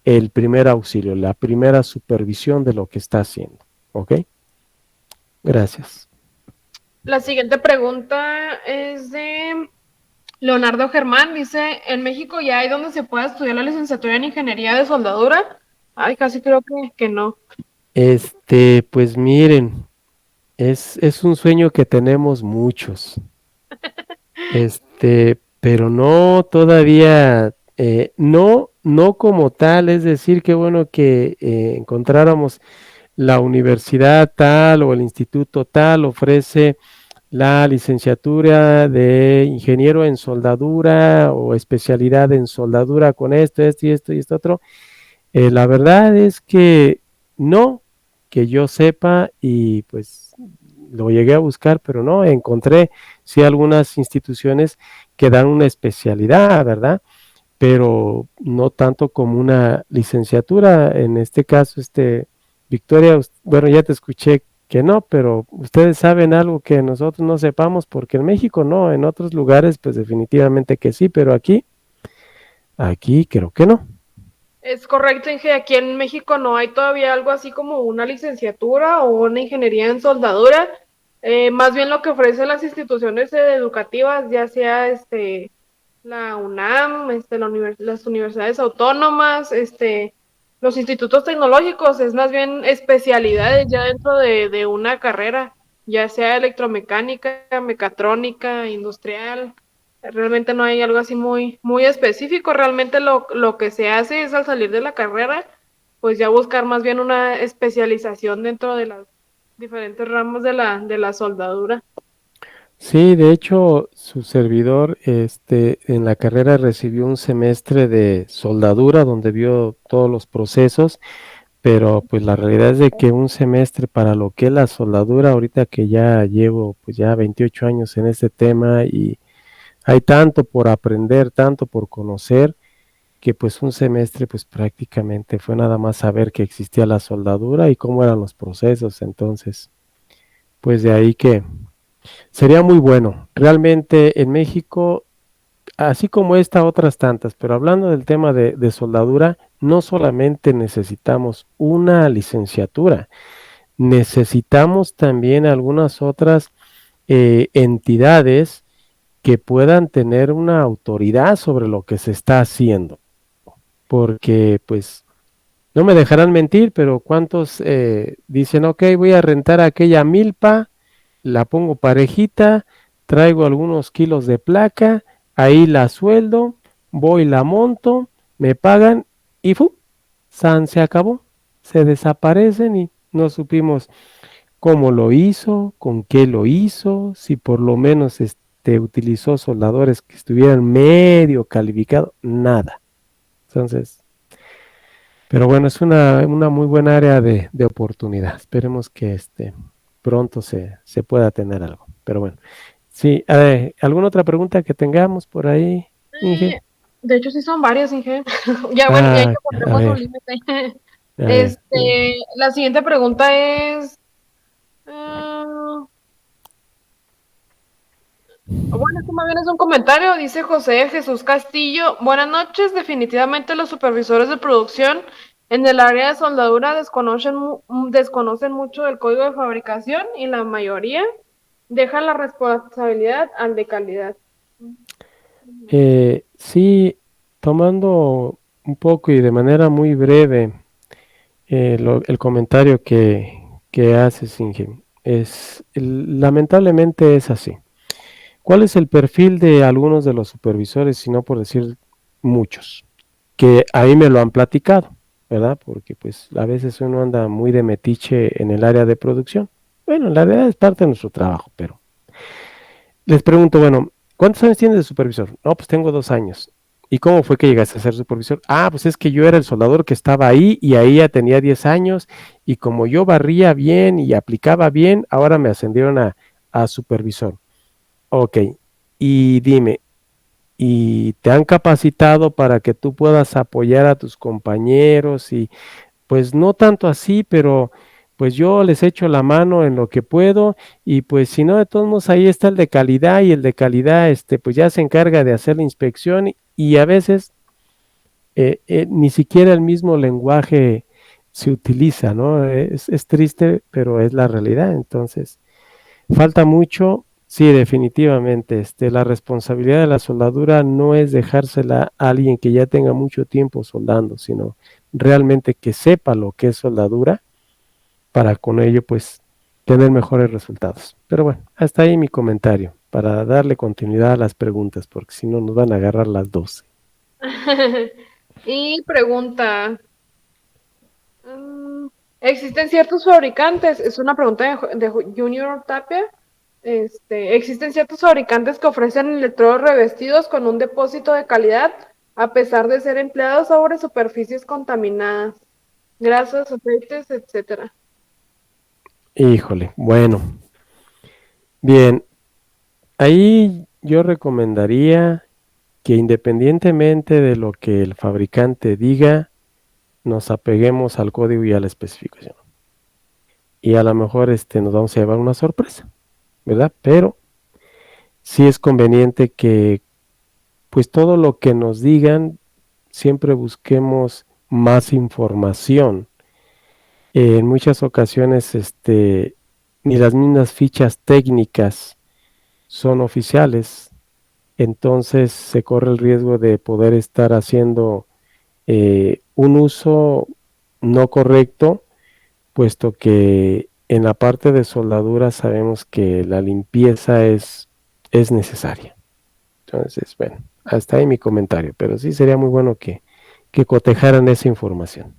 el primer auxilio, la primera supervisión de lo que está haciendo. ¿Ok? Gracias. La siguiente pregunta es de Leonardo Germán. Dice, ¿en México ya hay donde se pueda estudiar la licenciatura en ingeniería de soldadura? Ay, casi creo que no. Pues miren, es un sueño que tenemos muchos. Pero no todavía, no como tal, es decir, qué bueno que encontráramos la universidad tal o el instituto tal ofrece la licenciatura de ingeniero en soldadura o especialidad en soldadura con esto y esto y esto otro. La verdad es que no, que yo sepa y pues lo llegué a buscar, pero no, encontré sí algunas instituciones que dan una especialidad, ¿verdad? Pero no tanto como una licenciatura. En este caso, Victoria, bueno, ya te escuché que no, pero ustedes saben algo que nosotros no sepamos, porque en México no, en otros lugares pues definitivamente que sí, pero aquí creo que no. Es correcto, Inge. Aquí en México no hay todavía algo así como una licenciatura o una ingeniería en soldadura. Más bien lo que ofrecen las instituciones educativas, ya sea la UNAM, las universidades autónomas, los institutos tecnológicos, es más bien especialidades ya dentro de una carrera, ya sea electromecánica, mecatrónica, industrial. Realmente no hay algo así muy específico. Realmente lo que se hace es al salir de la carrera, pues ya buscar más bien una especialización dentro de las diferentes ramos de la soldadura. Sí, de hecho, su servidor, en la carrera recibió un semestre de soldadura donde vio todos los procesos, pero pues la realidad es de que un semestre para lo que es la soldadura, ahorita que ya llevo pues ya 28 años en este tema y hay tanto por aprender, tanto por conocer, que pues un semestre pues prácticamente fue nada más saber que existía la soldadura y cómo eran los procesos. Entonces, pues de ahí que sería muy bueno. Realmente en México, así como esta, otras tantas, pero hablando del tema de soldadura, no solamente necesitamos una licenciatura, necesitamos también algunas otras entidades que puedan tener una autoridad sobre lo que se está haciendo, porque pues no me dejarán mentir, pero ¿cuántos dicen, ok, voy a rentar aquella milpa, la pongo parejita, traigo algunos kilos de placa, ahí la sueldo, voy, la monto, me pagan y ¡fu! San se acabó, se desaparecen y no supimos cómo lo hizo, con qué lo hizo, si por lo menos utilizó soldadores que estuvieran medio calificados, nada. Entonces, pero bueno, es una muy buena área de oportunidad. Esperemos que pronto se pueda tener algo. Pero bueno, sí, ¿alguna otra pregunta que tengamos por ahí, Inge? De hecho, sí son varias, Inge. Ya, bueno, ya Ah, que a pondremos un ver, límite. a ver. La siguiente pregunta es, ah, bueno, esto más bien es un comentario, dice José Jesús Castillo. Buenas noches, definitivamente los supervisores de producción en el área de soldadura desconocen mucho del código de fabricación y la mayoría dejan la responsabilidad al de calidad. Sí, tomando un poco y de manera muy breve el comentario que haces, Inge, lamentablemente es así. ¿Cuál es el perfil de algunos de los supervisores, si no por decir muchos? Que a mí me lo han platicado, ¿verdad? Porque pues a veces uno anda muy de metiche en el área de producción. Bueno, la realidad es parte de nuestro trabajo, pero les pregunto, bueno, ¿cuántos años tienes de supervisor? No, pues tengo 2 años. ¿Y cómo fue que llegaste a ser supervisor? Ah, pues es que yo era el soldador que estaba ahí y ahí ya tenía 10 años y como yo barría bien y aplicaba bien, ahora me ascendieron a supervisor. Ok, y dime, ¿y te han capacitado para que tú puedas apoyar a tus compañeros? Y pues no tanto así, pero pues yo les echo la mano en lo que puedo y pues si no, de todos modos ahí está el de calidad y el de calidad, pues ya se encarga de hacer la inspección y a veces ni siquiera el mismo lenguaje se utiliza, ¿no? Es triste, pero es la realidad. Entonces, falta mucho. Sí, definitivamente. La responsabilidad de la soldadura no es dejársela a alguien que ya tenga mucho tiempo soldando, sino realmente que sepa lo que es soldadura para con ello, pues, tener mejores resultados. Pero bueno, hasta ahí mi comentario, para darle continuidad a las preguntas, porque si no nos van a agarrar las 12. Y pregunta, ¿existen ciertos fabricantes? Es una pregunta de Junior Tapia. ¿Existen ciertos fabricantes que ofrecen electrodos revestidos con un depósito de calidad a pesar de ser empleados sobre superficies contaminadas, grasas, aceites, etcétera? Híjole, bueno, bien, ahí yo recomendaría que independientemente de lo que el fabricante diga, nos apeguemos al código y a la especificación. Y a lo mejor nos vamos a llevar una sorpresa, ¿verdad? Pero sí es conveniente que pues todo lo que nos digan, siempre busquemos más información. En muchas ocasiones, ni las mismas fichas técnicas son oficiales, entonces se corre el riesgo de poder estar haciendo un uso no correcto, puesto que en la parte de soldadura sabemos que la limpieza es necesaria. Entonces, bueno, hasta ahí mi comentario, pero sí sería muy bueno que cotejaran esa información.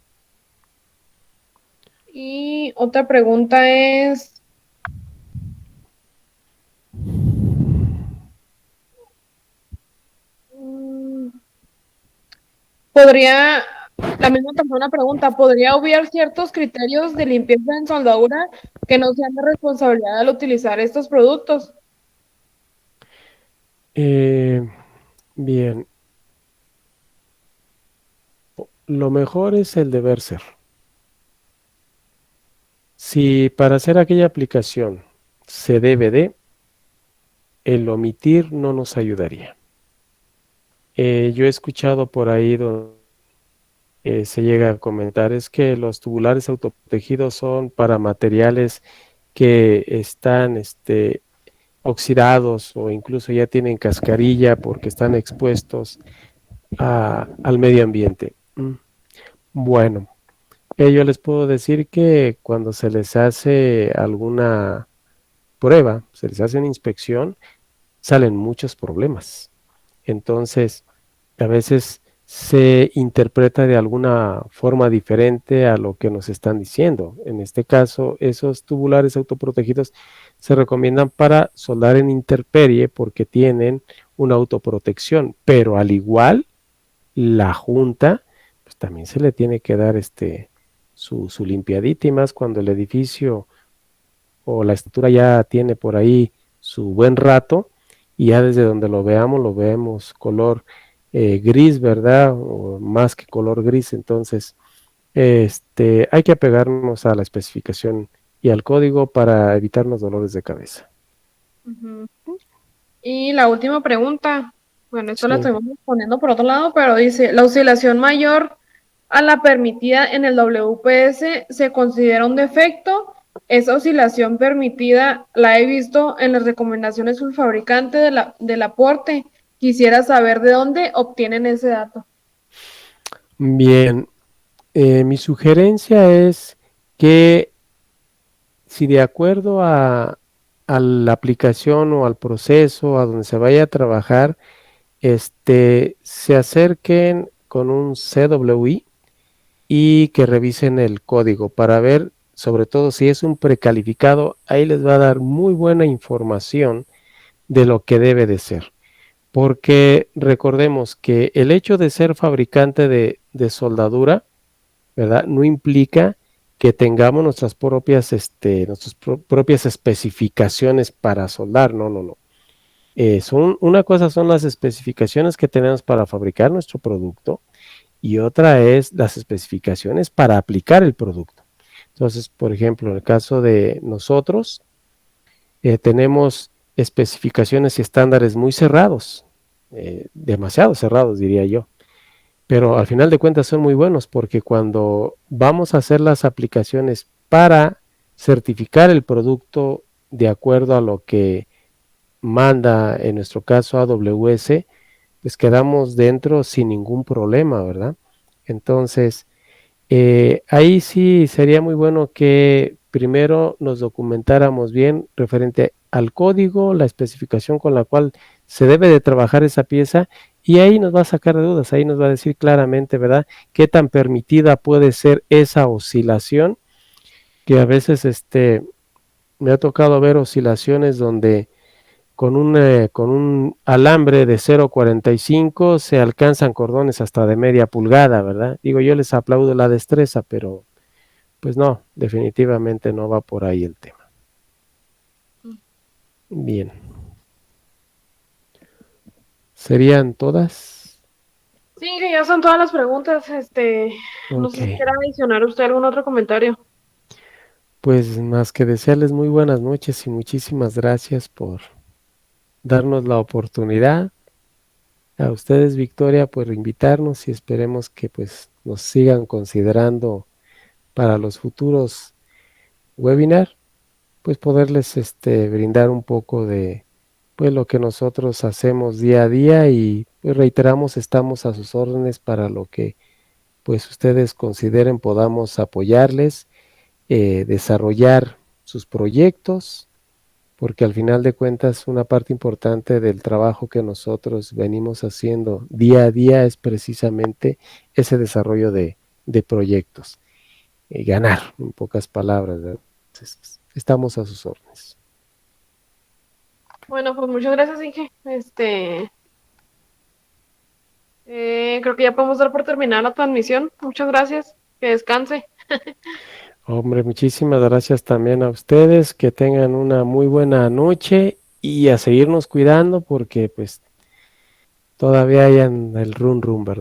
Y otra pregunta es, mm, ¿podría, la misma persona pregunta, ¿podría obviar ciertos criterios de limpieza en soldadura que no sean de responsabilidad al utilizar estos productos? Eh, bien, lo mejor es el deber ser. Si para hacer aquella aplicación se debe de, el omitir no nos ayudaría. Yo he escuchado por ahí donde se llega a comentar es que los tubulares autoprotegidos son para materiales que están oxidados o incluso ya tienen cascarilla porque están expuestos al medio ambiente. Bueno, Yo les puedo decir que cuando se les hace alguna prueba, se les hace una inspección, salen muchos problemas. Entonces, a veces se interpreta de alguna forma diferente a lo que nos están diciendo. En este caso, esos tubulares autoprotegidos se recomiendan para soldar en intemperie porque tienen una autoprotección, pero al igual la junta, pues también se le tiene que dar su limpiadita, y más cuando el edificio o la estructura ya tiene por ahí su buen rato, y ya desde donde lo vemos color gris, ¿verdad? O más que color gris. Entonces, hay que apegarnos a la especificación y al código para evitarnos dolores de cabeza. Ujú. Y la última pregunta, bueno, esto la Sí. estuvimos poniendo por otro lado, pero dice, ¿la oscilación mayor a la permitida en el WPS se considera un defecto? Esa oscilación permitida la he visto en las recomendaciones del fabricante del aporte. Quisiera saber de dónde obtienen ese dato. Bien, mi sugerencia es que si de acuerdo a la aplicación o al proceso a donde se vaya a trabajar, se acerquen con un CWI y que revisen el código para ver, sobre todo si es un precalificado, ahí les va a dar muy buena información de lo que debe de ser. Porque recordemos que el hecho de ser fabricante de soldadura, ¿verdad? No implica que tengamos nuestras propias especificaciones para soldar, no, no, no. Una cosa son las especificaciones que tenemos para fabricar nuestro producto, y otra es las especificaciones para aplicar el producto. Entonces, por ejemplo, en el caso de nosotros, tenemos especificaciones y estándares muy cerrados, demasiado cerrados, diría yo. Pero al final de cuentas son muy buenos, porque cuando vamos a hacer las aplicaciones para certificar el producto de acuerdo a lo que manda, en nuestro caso AWS, pues quedamos dentro sin ningún problema, ¿verdad? Entonces, ahí sí sería muy bueno que primero nos documentáramos bien referente al código, la especificación con la cual se debe de trabajar esa pieza, y ahí nos va a sacar de dudas, ahí nos va a decir claramente, ¿verdad?, qué tan permitida puede ser esa oscilación, que a veces me ha tocado ver oscilaciones donde con un alambre de 0,45 se alcanzan cordones hasta de media pulgada, ¿verdad? Digo, yo les aplaudo la destreza, pero pues no, definitivamente no va por ahí el tema. Bien. ¿Serían todas? Sí, que ya son todas las preguntas. No Ok. sé si quiera adicionar usted algún otro comentario. Pues más que desearles muy buenas noches y muchísimas gracias por darnos la oportunidad. A ustedes, Victoria, por invitarnos, y esperemos que pues nos sigan considerando para los futuros webinar, pues poderles brindar un poco de pues lo que nosotros hacemos día a día, y pues reiteramos, estamos a sus órdenes para lo que pues ustedes consideren podamos apoyarles, desarrollar sus proyectos, porque al final de cuentas una parte importante del trabajo que nosotros venimos haciendo día a día es precisamente ese desarrollo de proyectos, ganar, en pocas palabras, ¿verdad? Entonces, estamos a sus órdenes. Bueno, pues muchas gracias, Inge. Creo que ya podemos dar por terminada la transmisión. Muchas gracias. Que descanse. Hombre, muchísimas gracias también a ustedes, que tengan una muy buena noche y a seguirnos cuidando, porque pues todavía hay el run run, ¿verdad?